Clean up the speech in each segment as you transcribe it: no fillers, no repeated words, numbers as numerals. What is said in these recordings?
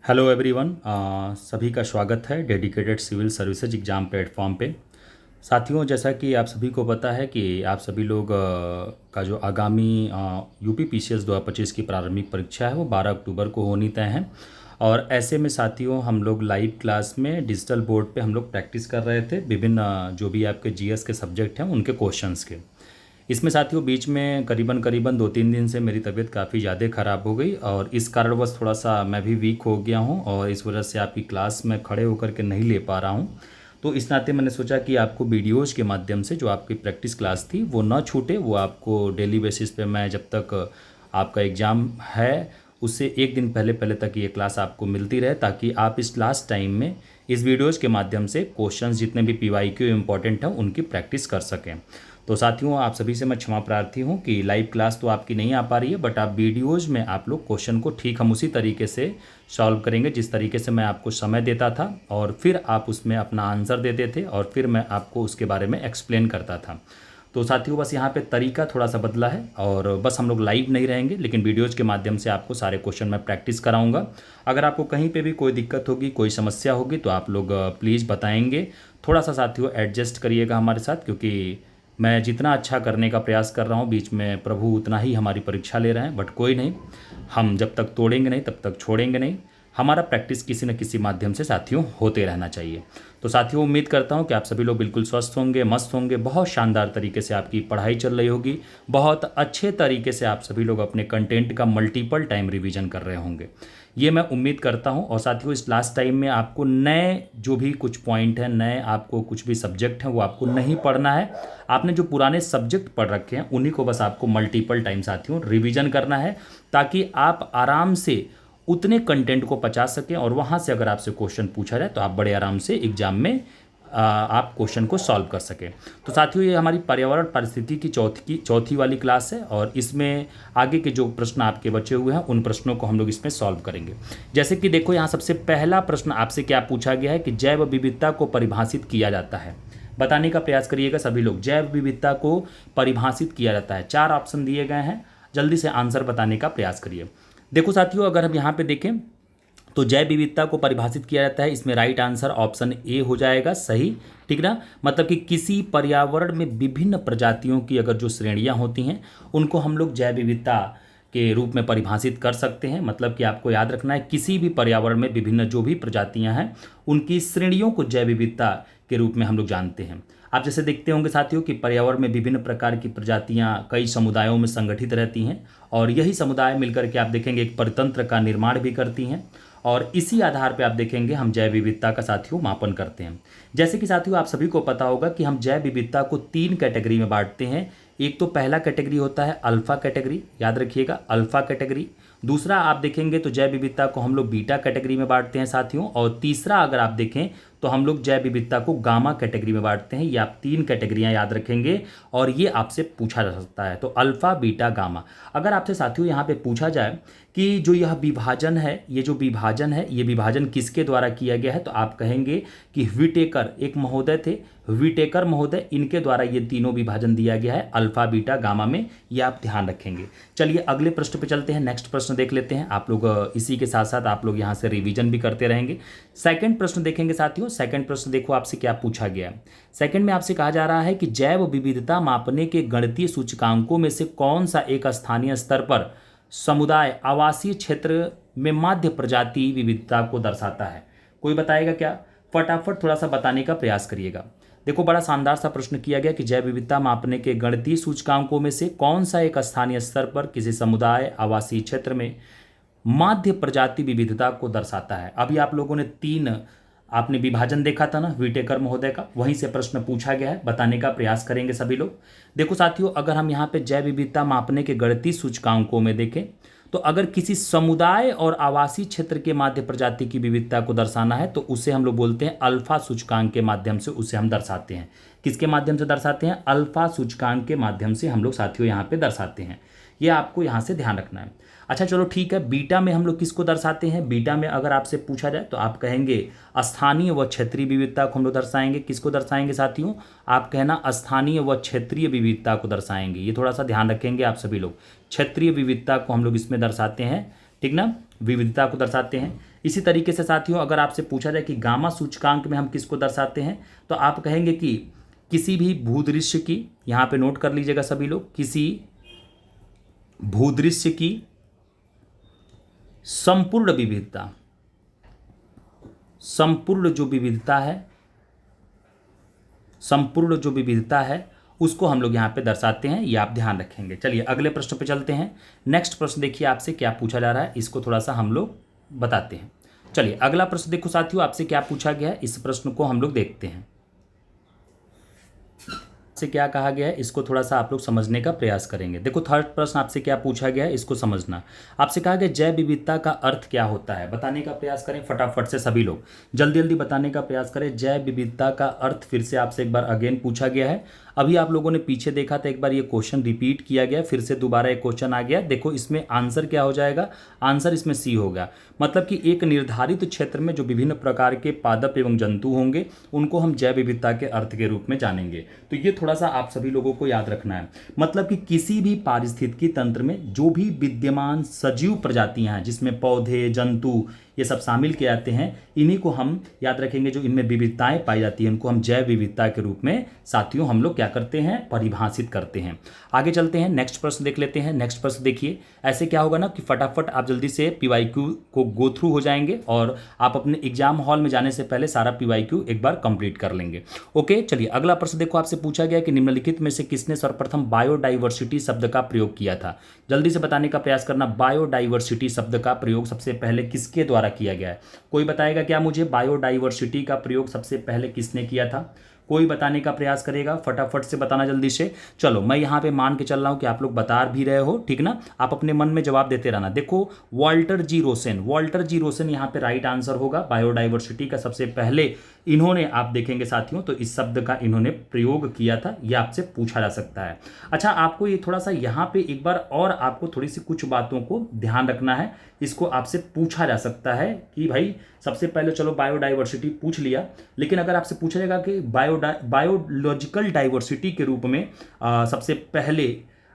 Hello everyone, सभी का स्वागत है dedicated civil services exam platform पे। साथियों, जैसा कि आप सभी को पता है कि आप सभी लोग का जो आगामी यूपी पीसीएस 2025 की प्रारंभिक परीक्षा है वो 12 अक्टूबर को होनी तय है। और ऐसे में साथियों, हम लोग लाइव क्लास में डिजिटल बोर्ड पे हम लोग प्रैक्टिस कर रहे थे विभिन्न जो भी आपके जीएस के सब्जेक्ट हैं उनके क्वेश्चंस के। इसमें साथियों बीच में करीबन करीबन 2-3 दिन से मेरी तबीयत काफ़ी ज़्यादा ख़राब हो गई और इस कारणवश थोड़ा सा मैं भी वीक हो गया हूँ और इस वजह से आपकी क्लास में खड़े होकर के नहीं ले पा रहा हूँ। तो इस नाते मैंने सोचा कि आपको वीडियोज़ के माध्यम से जो आपकी प्रैक्टिस क्लास थी वो ना छूटे, वो आपको डेली बेसिस पे मैं जब तक आपका एग्ज़ाम है उससे एक दिन पहले पहले तक ये क्लास आपको मिलती रहे, ताकि आप इस लास्ट टाइम में इस वीडियोज़ के माध्यम से क्वेश्चंस जितने भी पीवाईक्यू इम्पॉर्टेंट हैं उनकी प्रैक्टिस कर सकें। तो साथियों, आप सभी से मैं क्षमा प्रार्थी हूँ कि लाइव क्लास तो आपकी नहीं आ पा रही है, बट आप वीडियोज़ में आप लोग क्वेश्चन को ठीक हम उसी तरीके से सॉल्व करेंगे जिस तरीके से मैं आपको समय देता था, और फिर आप उसमें अपना आंसर देते थे और फिर मैं आपको उसके बारे में एक्सप्लेन करता था। तो साथियों, बस यहाँ पे तरीका थोड़ा सा बदला है और बस हम लोग लाइव नहीं रहेंगे लेकिन वीडियोज़ के माध्यम से आपको सारे क्वेश्चन मैं प्रैक्टिस कराऊंगा। अगर आपको कहीं पे भी कोई दिक्कत होगी, कोई समस्या होगी तो आप लोग प्लीज़ बताएंगे। थोड़ा सा साथियों एडजस्ट करिएगा हमारे साथ, क्योंकि मैं जितना अच्छा करने का प्रयास कर रहा हूँ बीच में प्रभु उतना ही हमारी परीक्षा ले रहे हैं, बट कोई नहीं, हम जब तक तोड़ेंगे नहीं तब तक छोड़ेंगे नहीं। हमारा प्रैक्टिस किसी न किसी माध्यम से साथियों होते रहना चाहिए। तो साथियों, उम्मीद करता हूँ कि आप सभी लोग बिल्कुल स्वस्थ होंगे, मस्त होंगे, बहुत शानदार तरीके से आपकी पढ़ाई चल रही होगी, बहुत अच्छे तरीके से आप सभी लोग अपने कंटेंट का मल्टीपल टाइम रिवीजन कर रहे होंगे, ये मैं उम्मीद करता हूँ। और साथियों, इस लास्ट टाइम में आपको नए जो भी कुछ पॉइंट हैं, नए आपको कुछ भी सब्जेक्ट हैं वो आपको नहीं पढ़ना है। आपने जो पुराने सब्जेक्ट पढ़ रखे हैं उन्हीं को बस आपको मल्टीपल टाइम साथियों रिवीजन करना है, ताकि आप आराम से उतने कंटेंट को पचा सकें और वहाँ से अगर आपसे क्वेश्चन पूछा जाए तो आप बड़े आराम से एग्जाम में आप क्वेश्चन को सॉल्व कर सकें। तो साथियों, ये हमारी पर्यावरण परिस्थिति की चौथी वाली क्लास है और इसमें आगे के जो प्रश्न आपके बचे हुए हैं उन प्रश्नों को हम लोग इसमें सॉल्व करेंगे। जैसे कि देखो, यहाँ सबसे पहला प्रश्न आपसे क्या पूछा गया है कि जैव विविधता को परिभाषित किया जाता है। बताने का प्रयास करिएगा सभी लोग, जैव विविधता को परिभाषित किया जाता है। 4 ऑप्शन दिए गए हैं, जल्दी से आंसर बताने का प्रयास करिए। देखो साथियों, अगर हम यहाँ पे देखें तो जैव विविधता को परिभाषित किया जाता है, इसमें राइट आंसर ऑप्शन ए हो जाएगा सही। ठीक ना, मतलब कि किसी पर्यावरण में विभिन्न प्रजातियों की अगर जो श्रेणियां होती हैं उनको हम लोग जैव विविधता के रूप में परिभाषित कर सकते हैं। मतलब कि आपको याद रखना है, किसी भी पर्यावरण में विभिन्न जो भी प्रजातियां हैं उनकी श्रेणियों को जैव विविधता के रूप में हम लोग जानते हैं। आप जैसे देखते होंगे साथियों कि पर्यावरण में विभिन्न प्रकार की प्रजातियां कई समुदायों में संगठित रहती हैं और यही समुदाय मिलकर के आप देखेंगे एक परितंत्र का निर्माण भी करती हैं, और इसी आधार पे आप देखेंगे हम जैव विविधता का साथियों मापन करते हैं। जैसे कि साथियों आप सभी को पता होगा कि हम जैव विविधता को 3 कैटेगरी में बांटते हैं। एक तो पहला कैटेगरी होता है अल्फा कैटेगरी, याद रखिएगा अल्फा कैटेगरी। दूसरा आप देखेंगे तो जैव विविधता को हम लोग बीटा कैटेगरी में बांटते हैं साथियों, और तीसरा अगर आप देखें तो हम लोग जैव विविधता को गामा कैटेगरी में बांटते हैं। ये आप 3 कैटेगरियां याद रखेंगे और ये आपसे पूछा जा सकता है। तो अल्फा बीटा गामा, अगर आपसे साथियों यहाँ पे पूछा जाए कि जो यह विभाजन है, ये जो विभाजन है, ये विभाजन किसके द्वारा किया गया है, तो आप कहेंगे कि व्हिटेकर एक महोदय थे, व्हिटेकर महोदय, इनके द्वारा ये तीनों विभाजन दिया गया है अल्फा बीटा गामा में, ये आप ध्यान रखेंगे। चलिए अगले प्रश्न पे चलते हैं, नेक्स्ट प्रश्न देख लेते हैं। आप लोग इसी के साथ साथ आप लोग यहाँ से रिवीजन भी करते रहेंगे। सेकंड प्रश्न देखेंगे साथियों। सेकंड प्रश्न देखो आपसे क्या पूछा गया है। सेकंड में आपसे कहा जा रहा है कि जैव विविधता मापने के गणितीय सूचकांकों में से कौन सा एक स्थानीय स्तर पर समुदाय आवासीय क्षेत्र में माध्य प्रजाति विविधता को दर्शाता है। कोई बताएगा क्या? फटाफट थोड़ा सा बताने का प्रयास करिएगा। देखो, बड़ा शानदार सा प्रश्न किया गया कि जैव विविधता मापने के गणितीय सूचकांकों में से कौन सा एक स्थानीय स्तर पर किसी समुदाय आवासीय क्षेत्र में माध्य प्रजाति विविधता को दर्शाता है। अभी आप लोगों ने 3 आपने विभाजन देखा था ना व्हिटेकर महोदय का, वहीं से प्रश्न पूछा गया है, बताने का प्रयास करेंगे सभी लोग। देखो साथियों, अगर हम यहाँ पे जैव विविधता मापने के गणितीय सूचकांकों में देखें तो अगर किसी समुदाय और आवासीय क्षेत्र के माध्य प्रजाति की विविधता को दर्शाना है तो उसे हम लोग बोलते हैं अल्फा सूचकांक के माध्यम से उसे हम दर्शाते हैं। किसके माध्यम से दर्शाते हैं? अल्फा सूचकांक के माध्यम से हम लोग साथियों यहाँ पे दर्शाते हैं। ये आपको यहाँ से ध्यान रखना है। अच्छा चलो ठीक है, बीटा में हम लोग किसको दर्शाते हैं? बीटा में अगर आपसे पूछा जाए तो आप कहेंगे स्थानीय व क्षेत्रीय विविधता को हम लोग दर्शाएंगे। किसको दर्शाएंगे साथियों? आप कहना स्थानीय व क्षेत्रीय विविधता को दर्शाएंगे। ये थोड़ा सा ध्यान रखेंगे आप सभी लोग, क्षेत्रीय विविधता को हम लोग इसमें दर्शाते हैं। ठीक ना, विविधता को दर्शाते हैं। इसी तरीके से साथियों अगर आपसे पूछा जाए कि गामा सूचकांक में हम किसको दर्शाते हैं, तो आप कहेंगे कि किसी भी भूदृश्य की, यहां पे नोट कर लीजिएगा सभी लोग, किसी भूदृश्य की संपूर्ण विविधता, संपूर्ण जो विविधता है उसको हम लोग यहाँ पे दर्शाते हैं, ये आप ध्यान रखेंगे। चलिए अगले प्रश्न पे चलते हैं। नेक्स्ट प्रश्न देखिए आपसे क्या पूछा जा रहा है, इसको थोड़ा सा हम लोग बताते हैं। चलिए अगला प्रश्न देखो साथियों, आपसे क्या पूछा गया है, इस प्रश्न को हम लोग देखते हैं। से क्या कहा गया है, इसको थोड़ा सा आप लोग समझने का प्रयास करेंगे। देखो थर्ड प्रश्न आपसे क्या पूछा गया है, इसको समझना। आपसे कहा गया जैव विविधता का अर्थ क्या होता है, बताने का प्रयास करें फटाफट से, सभी लोग जल्दी जल्दी बताने का प्रयास करें। जैव विविधता का अर्थ फिर से आपसे एक बार अगेन पूछा गया है। अभी आप लोगों ने पीछे देखा था, एक बार ये क्वेश्चन रिपीट किया गया, फिर से दोबारा एक क्वेश्चन आ गया। देखो इसमें आंसर क्या हो जाएगा, आंसर इसमें सी होगा। मतलब कि एक निर्धारित क्षेत्र में जो विभिन्न प्रकार के पादप एवं जंतु होंगे उनको हम जैव विविधता के अर्थ के रूप में जानेंगे। तो ये थोड़ा सा आप सभी लोगों को याद रखना है। मतलब कि किसी भी पारिस्थितिकी तंत्र में जो भी विद्यमान सजीव प्रजातियां हैं, जिसमें पौधे, जंतु, ये सब शामिल किए जाते हैं, इन्हीं को हम याद रखेंगे। जो इनमें विविधताएं पाई जाती हैं उनको हम जैव विविधता के रूप में साथियों हम लोग क्या करते हैं, परिभाषित करते हैं। आगे चलते हैं, नेक्स्ट प्रश्न देख लेते हैं। नेक्स्ट प्रश्न देखिए, ऐसे क्या होगा ना कि फटाफट आप जल्दी से पीवाईक्यू को गो थ्रू हो जाएंगे और आप अपने एग्जाम हॉल में जाने से पहले सारा पीवाईक्यू एक बार कंप्लीट कर लेंगे। ओके चलिए अगला प्रश्न देखो, आपसे पूछा गया कि निम्नलिखित में से किसने सर्वप्रथम बायोडाइवर्सिटी शब्द का प्रयोग किया था। जल्दी से बताने का प्रयास करना, बायोडाइवर्सिटी शब्द का प्रयोग सबसे पहले किसके द्वारा किया गया है। कोई बताएगा क्या मुझे, बायोडाइवर्सिटी का प्रयोग सबसे पहले किसने किया था? कोई बताने का प्रयास करेगा, फटाफट से बताना जल्दी से। चलो मैं यहाँ पे मान के चल रहा हूँ कि आप लोग बता भी रहे हो, ठीक ना। आप अपने मन में जवाब देते रहना। देखो Walter G Rosen, Walter G Rosen यहाँ पे राइट आंसर होगा। बायोडाइवर्सिटी का सबसे पहले इन्होंने, आप देखेंगे साथियों तो इस शब्द का इन्होंने प्रयोग किया था, यह आपसे पूछा जा सकता है। अच्छा आपको ये थोड़ा सा यहाँ पे एक बार और आपको थोड़ी सी कुछ बातों को ध्यान रखना है। इसको आपसे पूछा जा सकता है कि भाई सबसे पहले चलो बायोडाइवर्सिटी पूछ लिया, लेकिन अगर आपसे पूछा जाएगा कि बायोलॉजिकल डाइवर्सिटी के रूप में सबसे पहले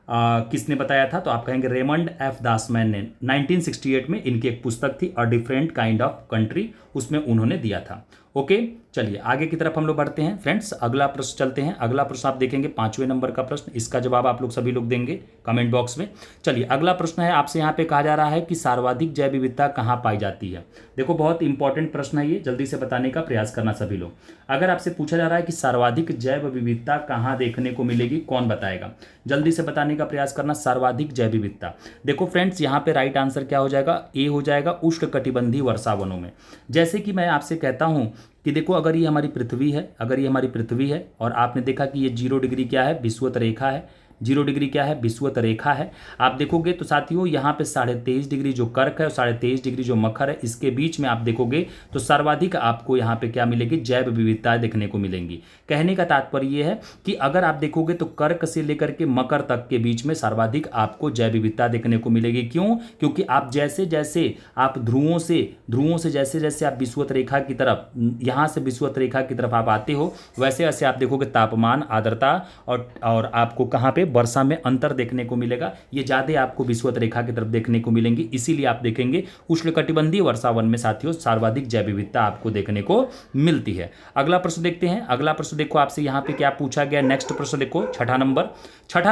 किसने बताया था, तो आप कहेंगे रेमंड एफ दासमैन ने 1968 में इनकी एक पुस्तक थी a different kind of country, उसमें उन्होंने दिया था। ओके चलिए आगे की तरफ हम लोग बढ़ते हैं फ्रेंड्स। अगला प्रश्न चलते हैं। अगला प्रश्न आप देखेंगे 5वें नंबर का प्रश्न, इसका जवाब आप लोग सभी लोग देंगे कमेंट बॉक्स में। चलिए अगला प्रश्न है, आपसे यहाँ पे कहा जा रहा है कि सर्वाधिक जैव विविधता कहाँ पाई जाती है। देखो बहुत इंपॉर्टेंट प्रश्न है ये, जल्दी से बताने का प्रयास करना सभी लोग। अगर आपसे पूछा जा रहा है कि सर्वाधिक जैव विविधता कहाँ देखने को मिलेगी, कौन बताएगा, जल्दी से बताने का प्रयास करना। सर्वाधिक जैव विविधता, देखो फ्रेंड्स यहाँ पे राइट आंसर क्या हो जाएगा, ए हो जाएगा, उष्णकटिबंधीय वर्षावनों में। जैसे कि मैं आपसे कहता हूँ कि देखो अगर ये हमारी पृथ्वी है, अगर ये हमारी पृथ्वी है और आपने देखा कि ये 0 डिग्री क्या है, विषुवत रेखा है। 0 डिग्री क्या है, विषुवत रेखा है। आप देखोगे तो साथियों यहाँ पे 23.5 डिग्री जो कर्क है और 23.5 डिग्री जो मकर है, इसके बीच में आप देखोगे तो सर्वाधिक आपको यहाँ पे क्या मिलेगी, जैव विविधताएं देखने को मिलेंगी। कहने का तात्पर्य ये है कि अगर आप देखोगे तो कर्क से लेकर के मकर तक के बीच में सर्वाधिक आपको जैव विविधता देखने को मिलेगी। क्यों? क्योंकि आप जैसे जैसे आप ध्रुवों से जैसे जैसे आप विषुवत रेखा की तरफ, यहाँ से विषुवत रेखा की तरफ आप आते हो, वैसे वैसे आप देखोगे तापमान, आर्द्रता और आपको कहाँ पे वर्षा में अंतर देखने को मिलेगा। ये ज्यादा आपको विषुवत रेखा की तरफ देखने को मिलेंगी, इसीलिए आप देखेंगे उष्णकटिबंधीय वर्षावन में साथियों सर्वाधिक जैव विविधता आपको देखने को मिलती है। अगला प्रश्न देखते हैं। अगला प्रश्न देखो आपसे यहाँ पे क्या पूछा गया, नेक्स्ट प्रश्न देखो, छठा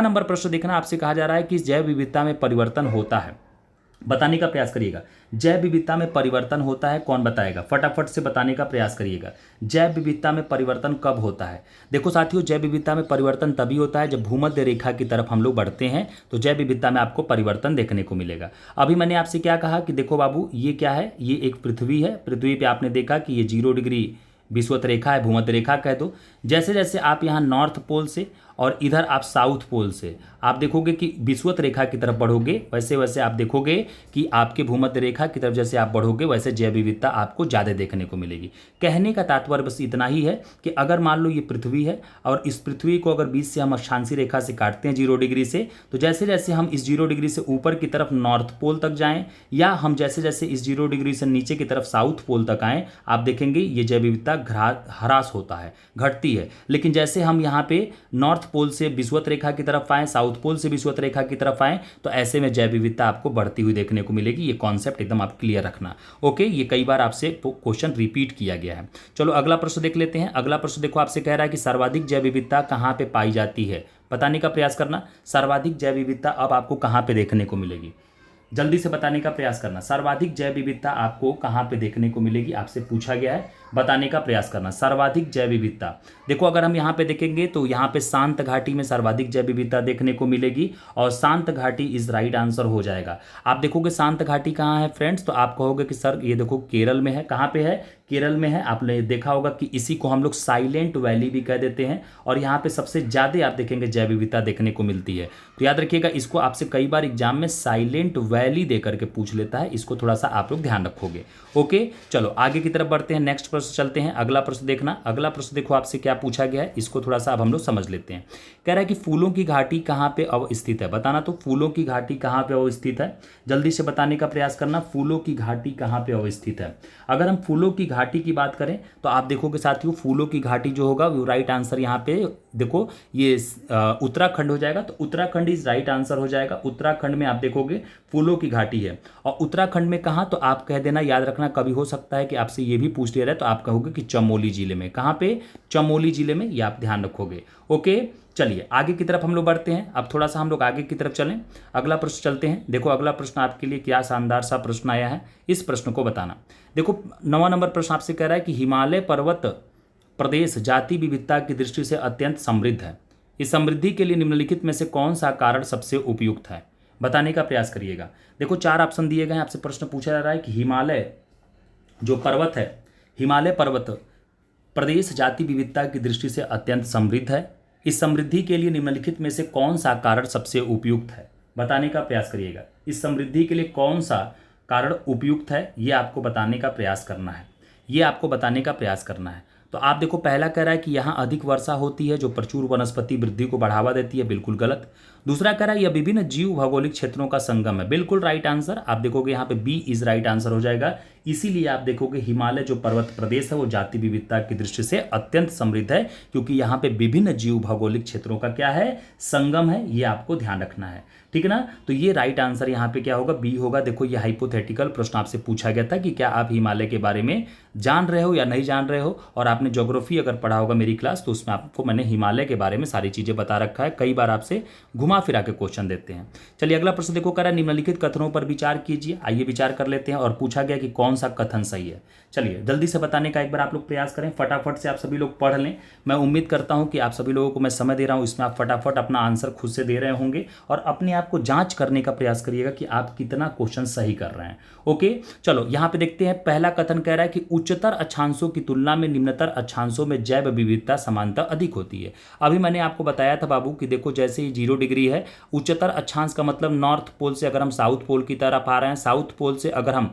नंबर प्रश्न देखना। आपसे कहा जा रहा है कि जैव विविधता में परिवर्तन होता है, बताने का प्रयास करिएगा। जैव विविधता में परिवर्तन होता है, कौन बताएगा, फटाफट से बताने का प्रयास करिएगा। जैव विविधता में परिवर्तन कब होता है? देखो साथियों जैव विविधता में परिवर्तन तभी होता है जब भूमध्य रेखा की तरफ हम लोग बढ़ते हैं, तो जैव विविधता में आपको परिवर्तन देखने को मिलेगा। अभी मैंने आपसे क्या कहा कि देखो बाबू ये क्या है, ये एक पृथ्वी है। पृथ्वी पे आपने देखा कि ये 0 डिग्री विषुवत रेखा है, भूमध्य रेखा कह दो। जैसे जैसे आप यहाँ नॉर्थ पोल से और इधर आप साउथ पोल से आप देखोगे कि विषुवत रेखा की तरफ बढ़ोगे, वैसे वैसे आप देखोगे कि आपके भूमध्य रेखा की तरफ जैसे आप बढ़ोगे वैसे जैव विविधता आपको ज़्यादा देखने को मिलेगी। कहने का तात्पर्य बस इतना ही है कि अगर मान लो ये पृथ्वी है और इस पृथ्वी को अगर बीच से हम अक्षांशी रेखा से काटते हैं 0 डिग्री से, तो जैसे जैसे हम इस 0 डिग्री से ऊपर की तरफ नॉर्थ पोल तक जाएं या हम जैसे जैसे इस 0 डिग्री से नीचे की तरफ साउथ पोल तक आएँ, आप देखेंगे ये जैव विविधता ह्रास होता है, घटती है। लेकिन जैसे हम यहाँ पे नॉर्थ नॉर्थ पोल से विषुवत रेखा की तरफ आएँ, साउथ पोल से विषुवत रेखा की तरफ आएँ, तो ऐसे में जैव विविधता आपको बढ़ती हुई देखने को मिलेगी। ये कॉन्सेप्ट एकदम आप क्लियर रखना। ओके, ये कई बार आपसे क्वेश्चन रिपीट किया गया है। चलो अगला प्रश्न देख लेते हैं। अगला प्रश्न देखो, आपसे कह रहा है कि सर्वाधिक जैव विविधता कहाँ पे पाई जाती है, बताने का प्रयास करना। सर्वाधिक जैव विविधता अब आपको कहाँ पे देखने को मिलेगी, जल्दी से बताने का प्रयास करना। सर्वाधिक जैव विविधता आपको कहाँ पे देखने को मिलेगी, आपसे पूछा गया है, बताने का प्रयास करना। सर्वाधिक जैव विविधता, देखो अगर हम यहाँ पे देखेंगे तो यहाँ पे शांत घाटी में सर्वाधिक जैव विविधता देखने को मिलेगी और शांत घाटी इज राइट आंसर हो जाएगा। आप देखोगे शांत घाटी कहाँ है फ्रेंड्स, तो आप कहोगे कि सर ये देखो केरल में है। कहाँ पे है, केरल में है। आपने देखा होगा कि इसी को हम लोग साइलेंट वैली भी कह देते हैं और यहाँ पे सबसे ज़्यादा आप देखेंगे जैव विविधता देखने को मिलती है। तो याद रखिएगा, इसको आपसे कई बार एग्जाम में साइलेंट वैली दे करके पूछ लेता है, इसको थोड़ा सा आप लोग ध्यान रखोगे। ओके, चलो आगे की तरफ बढ़ते हैं, नेक्स्ट प्रश्न चलते हैं। अगला प्रश्न देखना, अगला प्रश्न देखो आपसे क्या पूछा गया है, इसको थोड़ा सा अब हम लोग समझ लेते हैं। कह रहा है कि फूलों की घाटी कहाँ पे अवस्थित है, बताना। तो फूलों की घाटी कहाँ पे अवस्थित है, जल्दी से बताने का प्रयास करना। फूलों की घाटी कहाँ पे अवस्थित है। अगर हम फूलों की घाटी की बात करें तो आप देखोगे साथियों, फूलों की घाटी जो होगा वो राइट आंसर यहाँ पे देखो ये उत्तराखंड हो जाएगा। तो उत्तराखंड इज राइट आंसर हो जाएगा। उत्तराखंड में आप देखोगे फूलों की घाटी है। और उत्तराखंड में कहाँ, तो आप कह देना, याद रखना, कभी हो सकता है कि आपसे ये भी पूछ लिया जाए तो आप कहोगे कि चमोली जिले में। कहाँ पे, चमोली जिले में, ये आप ध्यान रखोगे। ओके, चलिए आगे की तरफ हम लोग बढ़ते हैं। अब थोड़ा सा हम लोग आगे की तरफ चलें, अगला प्रश्न चलते हैं। देखो अगला प्रश्न आपके लिए क्या शानदार सा प्रश्न आया है, इस प्रश्न को बताना। देखो 9वां नंबर प्रश्न आपसे कह रहा है कि हिमालय पर्वत प्रदेश जाति विविधता की दृष्टि से अत्यंत समृद्ध है। इस समृद्धि के लिए निम्नलिखित में से कौन सा कारण सबसे उपयुक्त है, बताने का प्रयास करिएगा। देखो 4 ऑप्शन दिए गए हैं, आपसे प्रश्न पूछा जा रहा है कि हिमालय जो पर्वत है, हिमालय पर्वत प्रदेश जाति विविधता की दृष्टि से अत्यंत समृद्ध है। इस समृद्धि के लिए निम्नलिखित में से कौन सा कारण सबसे उपयुक्त है, बताने का प्रयास करिएगा। इस समृद्धि के लिए कौन सा कारण उपयुक्त है, ये आपको बताने का प्रयास करना है, ये आपको बताने का प्रयास करना है। तो आप देखो पहला कह रहा है कि यहाँ अधिक वर्षा होती है जो प्रचुर वनस्पति वृद्धि को बढ़ावा देती है, बिल्कुल गलत। दूसरा कह रहा है यह विभिन्न जीव भौगोलिक क्षेत्रों का संगम है, बिल्कुल राइट आंसर। आप देखोगे यहाँ पे बी इज राइट आंसर हो जाएगा। इसीलिए आप देखोगे हिमालय जो पर्वत प्रदेश है वो जाति विविधता की दृष्टि से अत्यंत समृद्ध है, क्योंकि यहाँ पे विभिन्न जीव भौगोलिक क्षेत्रों का क्या है, संगम है। ये आपको ध्यान रखना है, ठीक है ना। तो ये राइट आंसर यहाँ पे क्या होगा, बी होगा। देखो ये हाइपोथेटिकल प्रश्न आपसे पूछा गया था कि क्या आप हिमालय के बारे में जान रहे हो या नहीं जान रहे हो, और आपने ज्योग्राफी अगर पढ़ा होगा मेरी क्लास तो उसमें आपको मैंने हिमालय के बारे में सारी चीजें बता रखा है। कई बार आपसे घुमा फिरा के क्वेश्चन देते हैं। चलिए अगला प्रश्न देखो, कह रहा है निम्नलिखित कथनों पर विचार कीजिए। आइए विचार कर लेते हैं। और पूछा गया कि कौन सा कथन सही है। चलिए जल्दी से बताने का एक बार आप लोग प्रयास करें, फटाफट से आप सभी लोग पढ़ लें। मैं उम्मीद करता हूं कि आप सभी लोगों को मैं समय दे रहा हूं, इसमें आप फटाफट अपना आंसर खुद से दे रहे होंगे और अपने आप को जांच करने का प्रयास करिएगा कि आप कितना क्वेश्चन सही कर रहे हैं। ओके, चलो यहां पे देखते हैं। पहला कथन कह रहा है कि उच्चतर अक्षांशों की तुलना में निम्नतर अक्षांशों में जैव विविधता समानता अधिक होती है। अभी मैंने आपको बताया था बाबू कि देखो जैसे ही 0 डिग्री है, उच्चतर अक्षांश का मतलब नॉर्थ पोल से अगर हम साउथ पोल की तरफ आ रहे हैं, साउथ पोल से अगर हम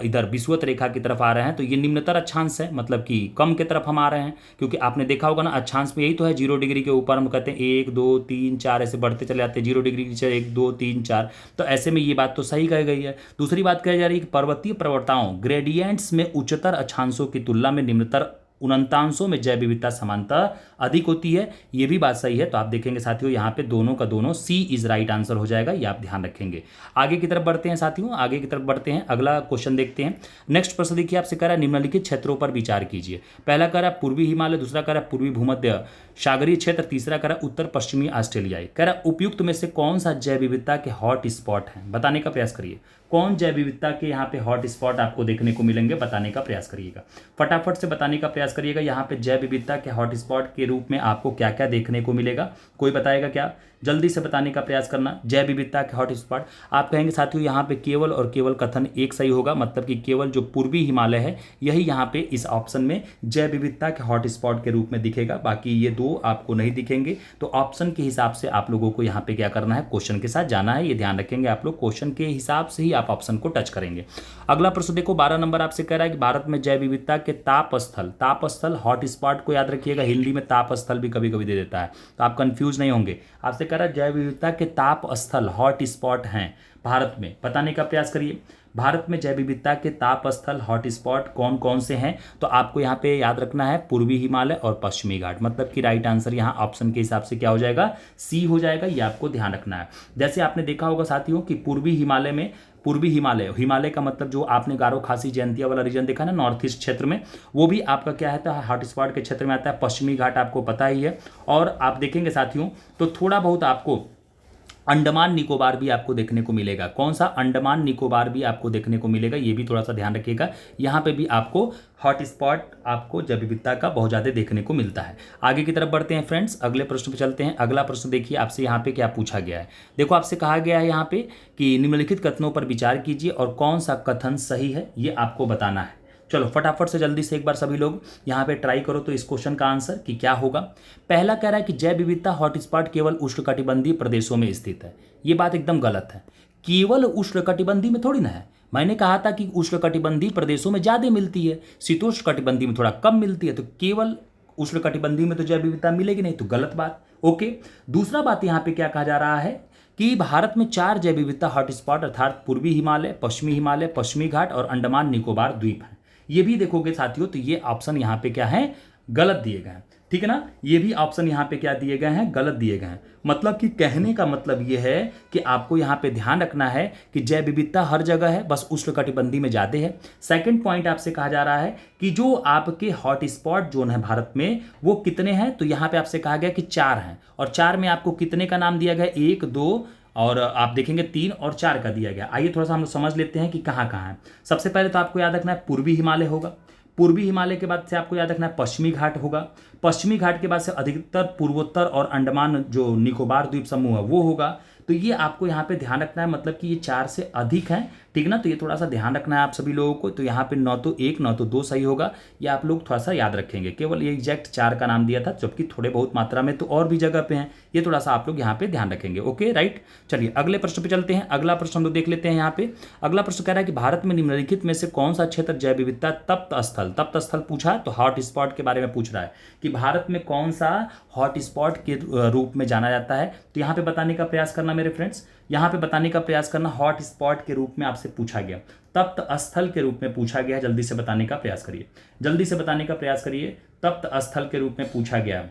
इधर विषुवत रेखा की तरफ आ रहे हैं तो ये निम्नतर अक्षांश है, मतलब कि कम की तरफ हम आ रहे हैं। क्योंकि आपने देखा होगा ना, अक्षांश में यही तो है, 0 डिग्री के ऊपर हम कहते हैं 1 2 3 4 ऐसे बढ़ते चले जाते हैं, 0 डिग्री नीचे 1 2 3 4। तो ऐसे में ये बात तो सही कही गई है। दूसरी बात कही जा रही है कि पर्वतीय प्रवणताओं ग्रेडियंट्स में उच्चतर अक्षांशों की तुलना में निम्नतर उनतांशों में जैव विविधता समानता अधिक होती है। ये भी बात सही है। तो आप देखेंगे साथियों यहाँ पे दोनों का दोनों सी इज राइट आंसर हो जाएगा, ये आप ध्यान रखेंगे। आगे की तरफ बढ़ते हैं साथियों, आगे की तरफ बढ़ते हैं, अगला क्वेश्चन देखते हैं। नेक्स्ट प्रश्न देखिए, आपसे कह रहा है निम्नलिखित क्षेत्रों पर विचार कीजिए। पहला कह रहा है पूर्वी हिमालय, दूसरा कह रहा है पूर्वी भूमध्य सागरीय क्षेत्र, तीसरा कह रहा है उत्तर पश्चिमी ऑस्ट्रेलियाई। कह रहा है उपयुक्त में से कौन सा जैव विविधता के हॉट स्पॉट है, बताने का प्रयास करिए। कौन जैव विविधता के यहाँ पे हॉट स्पॉट आपको देखने को मिलेंगे, बताने का प्रयास करिएगा। फटाफट से बताने का प्रयास करिएगा। यहाँ पे जैव विविधता के हॉट स्पॉट के रूप में आपको क्या क्या देखने को मिलेगा, कोई बताएगा क्या, जल्दी से बताने का प्रयास करना। जैव विविधता के हॉट स्पॉट आप कहेंगे साथियों यहाँ पे केवल और केवल कथन एक सही होगा, मतलब कि केवल जो पूर्वी हिमालय है यही यहाँ पे इस ऑप्शन में जैव विविधता के हॉट स्पॉट के रूप में दिखेगा, बाकी ये दो आपको नहीं दिखेंगे। तो ऑप्शन के हिसाब से आप लोगों को यहाँ पे क्या करना है, क्वेश्चन के साथ जाना है। ये ध्यान रखेंगे आप लोग, क्वेश्चन के हिसाब से ही आप ऑप्शन को टच करेंगे। अगला प्रश्न देखो, 12 नंबर आपसे कह रहा है कि भारत में जैव विविधता के तापस्थल हॉट स्पॉट को याद रखिएगा, हिंदी में तापस्थल भी कभी कभी दे देता है, तो आप कंफ्यूज नहीं होंगे। आपसे कह रहा है जैव विविधता के ताप स्थल हॉट स्पॉट हैं भारत में, बताने का प्रयास करिए। भारत में जैव विविधता के ताप स्थल हॉट स्पॉट कौन कौन से हैं? तो आपको यहाँ पे याद रखना है पूर्वी हिमालय और पश्चिमी घाट, मतलब कि राइट आंसर यहाँ ऑप्शन के हिसाब से क्या हो जाएगा? सी हो जाएगा। ये आपको ध्यान रखना है। जैसे आपने देखा होगा साथियों कि पूर्वी हिमालय में, पूर्वी हिमालय, हिमालय का मतलब जो आपने गारो खासी जयंतिया वाला रीजन देखा ना नॉर्थ ईस्ट क्षेत्र में, वो भी आपका क्या है हॉट स्पॉट के क्षेत्र में आता है। पश्चिमी घाट आपको पता ही है। और आप देखेंगे साथियों तो थोड़ा बहुत आपको अंडमान निकोबार भी आपको देखने को मिलेगा। कौन सा? अंडमान निकोबार भी आपको देखने को मिलेगा। ये भी थोड़ा सा ध्यान रखिएगा। यहाँ पे भी आपको हॉट स्पॉट आपको जैव विविधता का बहुत ज़्यादा देखने को मिलता है। आगे की तरफ बढ़ते हैं फ्रेंड्स, अगले प्रश्न पे चलते हैं। अगला प्रश्न देखिए आपसे यहाँ पे क्या पूछा गया है। देखो आपसे कहा गया है यहाँ पे कि निम्नलिखित कथनों पर विचार कीजिए और कौन सा कथन सही है ये आपको बताना है। चलो फटाफट से जल्दी से एक बार सभी लोग यहाँ पे ट्राई करो तो इस क्वेश्चन का आंसर कि क्या होगा। पहला कह रहा है कि जैव विविधता हॉटस्पॉट केवल उष्णकटिबंधीय प्रदेशों में स्थित है। ये बात एकदम गलत है। केवल उष्णकटिबंधीय में थोड़ी ना है। मैंने कहा था कि उष्णकटिबंधीय प्रदेशों में ज़्यादा मिलती है, शीतोष्ण कटिबंधीय में थोड़ा कम मिलती है, तो केवल उष्णकटिबंधीय में तो जैव विविधता मिलेगी नहीं, तो गलत बात। ओके, दूसरा बात यहाँ पे क्या कहा जा रहा है कि भारत में 4 जैव विविधता हॉटस्पॉट अर्थात पूर्वी हिमालय, पश्चिमी घाट और अंडमान निकोबार द्वीप हैं। ये भी देखोगे साथियों तो ये ऑप्शन यहाँ पे क्या है? गलत दिए गए हैं। ठीक है ना, ये भी ऑप्शन यहाँ पे क्या दिए गए हैं? गलत दिए गए हैं। मतलब कि कहने का मतलब ये है कि आपको यहाँ पे ध्यान रखना है कि जैव विविधता हर जगह है, बस उष्णकटिबंधीय में ज़्यादा है। सेकंड पॉइंट आपसे कहा जा रहा है कि जो आपके हॉट स्पॉट जोन है भारत में वो कितने हैं? तो यहाँ पे आपसे कहा गया कि 4 हैं, और 4 में आपको कितने का नाम दिया गया? 1, 2 और आप देखेंगे 3 और 4 का दिया गया। आइए थोड़ा सा हम लोग समझ लेते हैं कि कहाँ कहाँ है। सबसे पहले तो आपको याद रखना है पूर्वी हिमालय होगा। पूर्वी हिमालय के बाद से आपको याद रखना है पश्चिमी घाट होगा। पश्चिमी घाट के बाद से अधिकतर पूर्वोत्तर और अंडमान जो निकोबार द्वीप समूह है वो होगा। तो ये आपको यहाँ पे ध्यान रखना है, मतलब कि ये 4 से अधिक हैं। ठीक ना, तो ये थोड़ा सा ध्यान रखना है आप सभी लोगों को। तो यहाँ पे न तो 1 न तो 2 सही होगा, ये आप लोग थोड़ा सा याद रखेंगे। केवल ये एग्जैक्ट 4 का नाम दिया था, जबकि थोड़े बहुत मात्रा में तो और भी जगह पे हैं, ये थोड़ा सा आप लोग यहाँ पे ध्यान रखेंगे। ओके राइट, चलिए अगले प्रश्न पे चलते हैं। अगला प्रश्न हम लोग देख लेते हैं। यहाँ पे अगला प्रश्न कह रहा है कि भारत में निम्नलिखित में से कौन सा क्षेत्र जैव विविधता तप्त स्थल पूछा, तो हॉट स्पॉट के बारे में पूछ रहा है कि भारत में कौन सा हॉट स्पॉट के रूप में जाना जाता है। तो यहाँ पे बताने का प्रयास करना मेरे फ्रेंड्स, यहाँ पे बताने का प्रयास करना। हॉट स्पॉट के रूप में आपसे पूछा गया, तप्त स्थल के रूप में पूछा गया। जल्दी से बताने का प्रयास करिए, जल्दी से बताने का प्रयास करिए। तप्त स्थल के रूप में पूछा गया,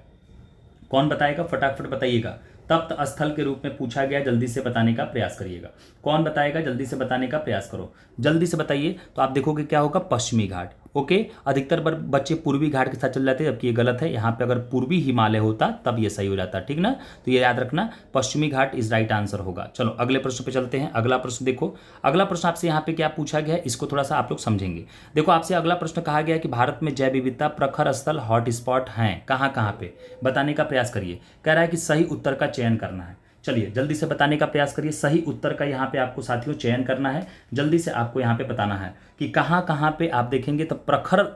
कौन बताएगा? फटाफट बताइएगा। तप्त स्थल के रूप में पूछा गया, जल्दी से बताने का प्रयास करिएगा। कौन बताएगा? जल्दी से बताने का प्रयास करो, जल्दी से बताइए। तो आप देखोगे क्या होगा? पश्चिमी घाट। ओके, अधिकतर बच्चे पूर्वी घाट के साथ चल जाते हैं, जबकि ये गलत है। यहाँ पे अगर पूर्वी हिमालय होता तब ये सही हो जाता, ठीक ना। तो ये याद रखना, पश्चिमी घाट इज राइट आंसर होगा। चलो अगले प्रश्न पे चलते हैं। अगला प्रश्न देखो, अगला प्रश्न आपसे यहाँ पे क्या पूछा गया है, इसको थोड़ा सा आप लोग समझेंगे। देखो आपसे अगला प्रश्न कहा गया है कि भारत में जैव विविधता प्रखर स्थल हॉट स्पॉट हैं, कहाँ कहाँ पे? बताने का प्रयास करिए। कह रहा है कि सही उत्तर का चयन करना है। चलिए जल्दी से बताने का प्रयास करिए। सही उत्तर का यहाँ पे आपको साथियों चयन करना है। जल्दी से आपको यहाँ पे बताना है कि कहाँ कहाँ पे आप देखेंगे तो प्रखर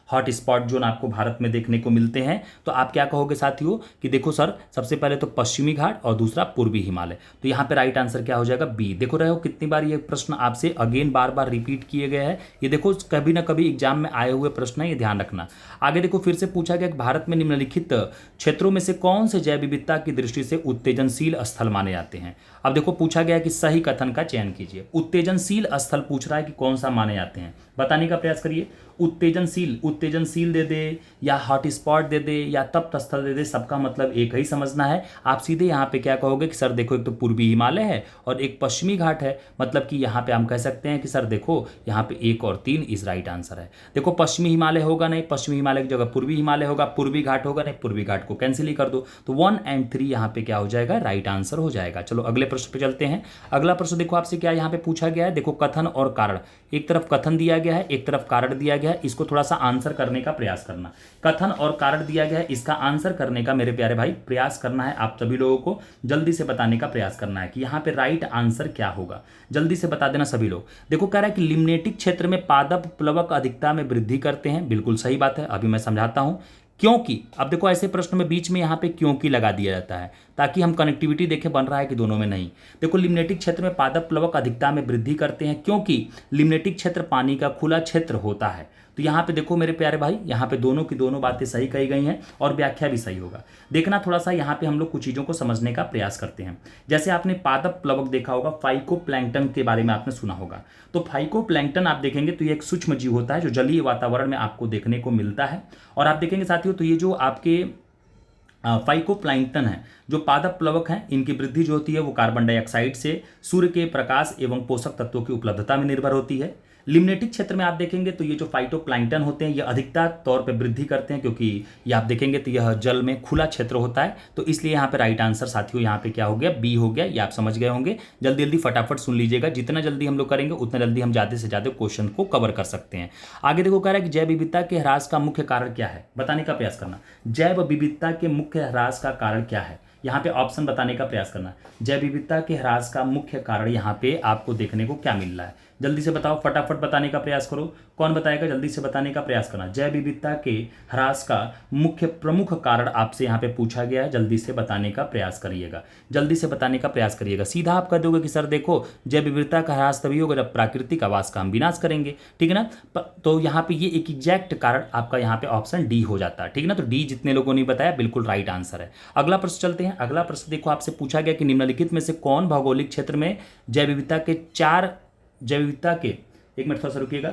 हॉट स्पॉट जोन आपको भारत में देखने को मिलते हैं। तो आप क्या कहोगे साथियों कि देखो सर, सबसे पहले तो पश्चिमी घाट और दूसरा पूर्वी हिमालय। तो यहाँ पे राइट आंसर क्या हो जाएगा? बी। देखो रहे हो कितनी बार ये प्रश्न आपसे अगेन बार बार रिपीट किए गए हैं। ये देखो कभी ना कभी एग्जाम में आए हुए प्रश्न है, ये ध्यान रखना। आगे देखो फिर से पूछा गया कि भारत में निम्नलिखित क्षेत्रों में से कौन से जैव विविधता की दृष्टि से उत्तेजनशील स्थल माने जाते हैं। अब देखो पूछा गया कि सही कथन का चयन कीजिए। उत्तेजनशील स्थल पूछ रहा है कि कौन सा माने जाते हैं, बताने का प्रयास करिए। उत्तेजनशील दे दे या हॉट स्पॉट दे दे या तप्त स्थल दे दे, सबका मतलब एक ही समझना है। आप सीधे यहाँ पे क्या कहोगे कि सर देखो एक तो पूर्वी हिमालय है और एक पश्चिमी घाट है, मतलब कि यहाँ पे हम कह सकते हैं कि सर देखो यहाँ पे 1 और 3 इज राइट आंसर है। देखो पश्चिमी हिमालय होगा नहीं, पश्चिमी हिमालय की जगह पूर्वी हिमालय होगा। पूर्वी घाट होगा नहीं, पूर्वी घाट को कैंसिल ही कर दो। तो 1 और 3 यहाँ पे क्या हो जाएगा? राइट आंसर हो जाएगा। चलो अगले प्रश्न पे चलते हैं। अगला प्रश्न देखो आपसे क्या यहाँ पे पूछा गया है। देखो कथन और कारण, एक तरफ कथन दिया गया है, एक तरफ कारण दिया गया है। इसको थोड़ा सा आंसर करने का प्रयास करना। कथन और कारण दिया गया है, इसका आंसर करने का मेरे प्यारे भाई प्रयास करना है। आप सभी लोगों को जल्दी से बताने का प्रयास करना है कि यहाँ पे राइट आंसर क्या होगा। जल्दी से बता देना सभी लोग। देखो कह रहा है कि लिम्नेटिक क्षेत्र में पादप प्लवक अधिकता में वृद्धि करते हैं। बिल्कुल सही बात है, अभी मैं समझाता हूं क्योंकि। अब देखो ऐसे प्रश्न में बीच में यहाँ पे क्योंकि लगा दिया जाता है ताकि हम कनेक्टिविटी देखें बन रहा है कि दोनों में नहीं। देखो लिम्नेटिक क्षेत्र में पादप प्लवक अधिकता में वृद्धि करते हैं, क्योंकि लिम्नेटिक क्षेत्र पानी का खुला क्षेत्र होता है। तो यहाँ पे देखो मेरे प्यारे भाई, यहाँ पे दोनों की दोनों बातें सही कही गई हैं और व्याख्या भी सही होगा। देखना थोड़ा सा यहाँ पे हम लोग कुछ चीज़ों को समझने का प्रयास करते हैं। जैसे आपने पादप प्लवक देखा होगा, फाइकोप्लैंक्टन के बारे में आपने सुना होगा। तो फाइकोप्लैंक्टन आप देखेंगे तो ये एक सूक्ष्म जीव होता है जो जलीय वातावरण में आपको देखने को मिलता है। और आप देखेंगे साथियों, तो ये जो आपके फाइकोप्लैंक्टन है, जो पादप प्लवक हैं, इनकी वृद्धि जो होती है वो कार्बन डाइऑक्साइड से, सूर्य के प्रकाश एवं पोषक तत्वों की उपलब्धता में निर्भर होती है। लिम्नेटिक क्षेत्र में आप देखेंगे तो ये जो फाइटोप्लैंक्टन होते हैं ये अधिकता तौर पे वृद्धि करते हैं, क्योंकि ये आप देखेंगे तो यह जल में खुला क्षेत्र होता है। तो इसलिए यहाँ पे राइट आंसर साथियों यहाँ पे क्या हो गया, बी हो गया। ये आप समझ गए होंगे। जल्दी जल्दी फटाफट सुन लीजिएगा, जितना जल्दी हम लोग करेंगे उतना जल्दी हम ज़्यादा से ज़्यादा क्वेश्चन को कवर कर सकते हैं। आगे देखो कह रहा है कि जैव विविधता के ह्रास का मुख्य कारण क्या है, बताने का प्रयास करना। जैव विविधता के मुख्य ह्रास का कारण क्या है, यहाँ पे ऑप्शन बताने का प्रयास करना। जैव विविधता के ह्रास का मुख्य कारण यहाँ पे आपको देखने को क्या मिल रहा है, जल्दी से बताओ, फटाफट बताने का प्रयास करो। कौन बताएगा, जल्दी से बताने का प्रयास करना। जैव विविधता के ह्रास का मुख्य प्रमुख कारण आपसे यहाँ पे पूछा गया है, जल्दी से बताने का प्रयास करिएगा, जल्दी से बताने का प्रयास करिएगा। सीधा आप कह दोगे कि सर देखो जैव विविधता का ह्रास तभी होगा जब प्राकृतिक आवास का हम विनाश करेंगे, ठीक है ना। तो यहाँ पे ये एक एग्जैक्ट कारण आपका यहाँ पे ऑप्शन डी हो जाता है, ठीक है ना। तो डी जितने लोगों ने बताया बिल्कुल राइट आंसर है। अगला प्रश्न चलते हैं। अगला प्रश्न देखो आपसे पूछा गया कि निम्नलिखित में से कौन भौगोलिक क्षेत्र में जैव विविधता के एक मिनट थोड़ा सा रुकिएगा,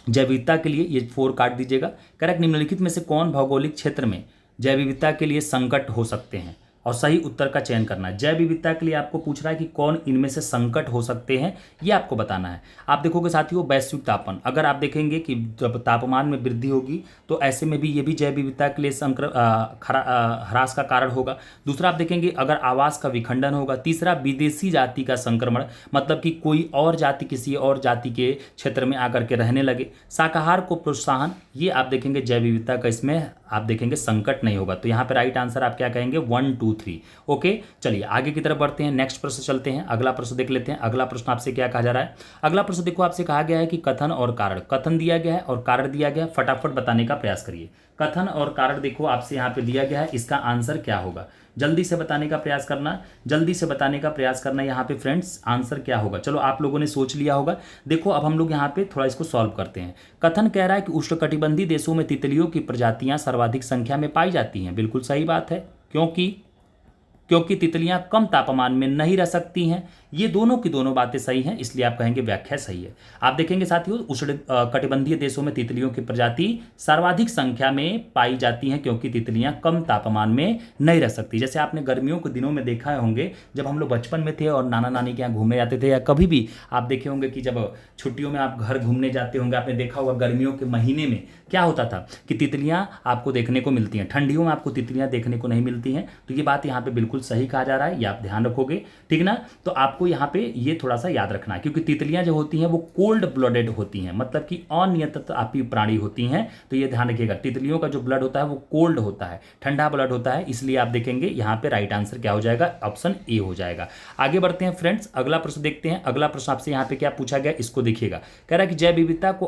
जैव विविधता के लिए ये 4 काट दीजिएगा। करेक्ट, निम्नलिखित में से कौन भौगोलिक क्षेत्र में जैव विविधता के लिए संकट हो सकते हैं, और सही उत्तर का चयन करना है। जैव विविधता के लिए आपको पूछ रहा है कि कौन इनमें से संकट हो सकते हैं, ये आपको बताना है। आप देखोगे साथियों वैश्विक तापमान, अगर आप देखेंगे कि जब तापमान में वृद्धि होगी तो ऐसे में भी ये भी जैव विविधता के लिए ह्रास का कारण होगा। दूसरा आप देखेंगे अगर आवास का विखंडन होगा। तीसरा विदेशी जाति का संक्रमण, मतलब कि कोई और जाति किसी और जाति के क्षेत्र में आकर के रहने लगे। शाकाहार को प्रोत्साहन, ये आप देखेंगे जैव विविधता का इसमें आप देखेंगे संकट नहीं होगा। तो यहाँ पे राइट आंसर आप क्या कहेंगे, 1 2 3। ओके, चलिए आगे की तरफ बढ़ते हैं, नेक्स्ट प्रश्न चलते हैं। अगला प्रश्न देख लेते हैं। अगला प्रश्न आपसे क्या कहा जा रहा है। अगला प्रश्न देखो आपसे कहा गया है कि कथन और कारण, कथन दिया गया है और कारण दिया गया है, फटाफट बताने का प्रयास करिए। कथन और कारण देखो आपसे यहाँ पे दिया गया है, इसका आंसर क्या होगा, जल्दी से बताने का प्रयास करना, जल्दी से बताने का प्रयास करना। यहाँ पे फ्रेंड्स आंसर क्या होगा, चलो आप लोगों ने सोच लिया होगा। देखो अब हम लोग यहाँ पे थोड़ा इसको सॉल्व करते हैं। कथन कह रहा है कि उष्णकटिबंधीय देशों में तितलियों की प्रजातियां सर्वाधिक संख्या में पाई जाती हैं। बिल्कुल सही बात है, क्योंकि तितलियां कम तापमान में नहीं रह सकती हैं। ये दोनों की दोनों बातें सही हैं, इसलिए आप कहेंगे व्याख्या सही है। आप देखेंगे साथियों उष्ण कटिबंधीय देशों में तितलियों की प्रजाति सर्वाधिक संख्या में पाई जाती हैं, क्योंकि तितलियां कम तापमान में नहीं रह सकती। जैसे आपने गर्मियों के दिनों में देखा होंगे, जब हम लोग बचपन में थे और नाना नानी के यहाँ घूमने जाते थे, या कभी भी आप देखे होंगे कि जब छुट्टियों में आप घर घूमने जाते होंगे, आपने देखा होगा गर्मियों के महीने में क्या होता था कि तितलियां आपको देखने को मिलती हैं, ठंडियों में आपको तितलियां देखने को नहीं मिलती हैं। तो ये बात यहाँ पे बिल्कुल सही कहा जा रहा है, ये आप ध्यान रखोगे, ठीक ना। तो आपको यहाँ पे ये थोड़ा सा याद रखना है, क्योंकि तितलियां जो होती हैं वो कोल्ड ब्लडेड होती हैं, मतलब कि अनियंत्रित आपी प्राणी होती हैं। तो ये ध्यान रखिएगा, तितलियों का जो ब्लड होता है वो कोल्ड होता है, ठंडा ब्लड होता है। इसलिए आप देखेंगे यहाँ पे राइट आंसर क्या हो जाएगा, ऑप्शन ए हो जाएगा। आगे बढ़ते हैं फ्रेंड्स, अगला प्रश्न देखते हैं। अगला प्रश्न आपसे यहाँ पे क्या पूछा गया, इसको देखिएगा। कह रहा है कि जैव विविधता को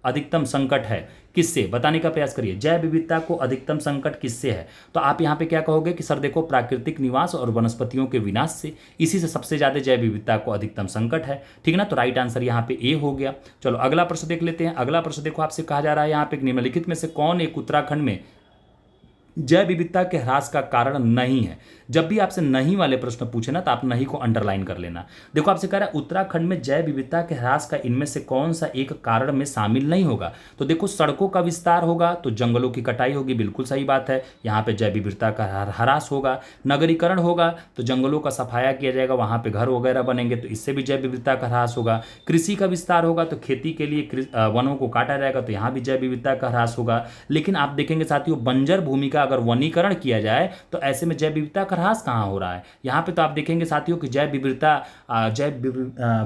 अधिकतम संकट है किससे, बताने का प्रयास करिए। जैव विविधता को अधिकतम संकट किससे है, तो आप यहाँ पे क्या कहोगे कि सर देखो प्राकृतिक निवास और वनस्पतियों के विनाश से, इसी से सबसे ज्यादा जैव विविधता को अधिकतम संकट है, ठीक ना। तो राइट आंसर यहाँ पे ए हो गया। चलो अगला प्रश्न देख लेते हैं। अगला प्रश्न देखो आपसे कहा जा रहा है यहाँ पे निम्नलिखित में से कौन एक उत्तराखंड में जैव विविधता के ह्रास का कारण नहीं है। जब भी आपसे नहीं वाले प्रश्न पूछे ना तो आप नहीं को अंडरलाइन कर लेना। देखो आपसे कह रहा है उत्तराखंड में जैव विविधता के ह्रास का इनमें से कौन सा एक कारण में शामिल नहीं होगा। तो देखो सड़कों का विस्तार होगा तो जंगलों की कटाई होगी, बिल्कुल सही बात है, यहाँ पे जैव विविधता का ह्रास होगा। नगरीकरण होगा तो जंगलों का सफाया किया जाएगा, वहाँ पे घर वगैरह बनेंगे तो इससे भी जैव विविधता का ह्रास होगा। कृषि का विस्तार होगा तो खेती के लिए वनों को काटा जाएगा तो यहाँ भी जैव विविधता का ह्रास होगा। लेकिन आप देखेंगे साथियों बंजर भूमि का अगर वनीकरण किया जाए तो ऐसे में जैव विविधता का ह्रास कहाँ हो रहा है। यहाँ पे तो आप देखेंगे साथियों कि जैव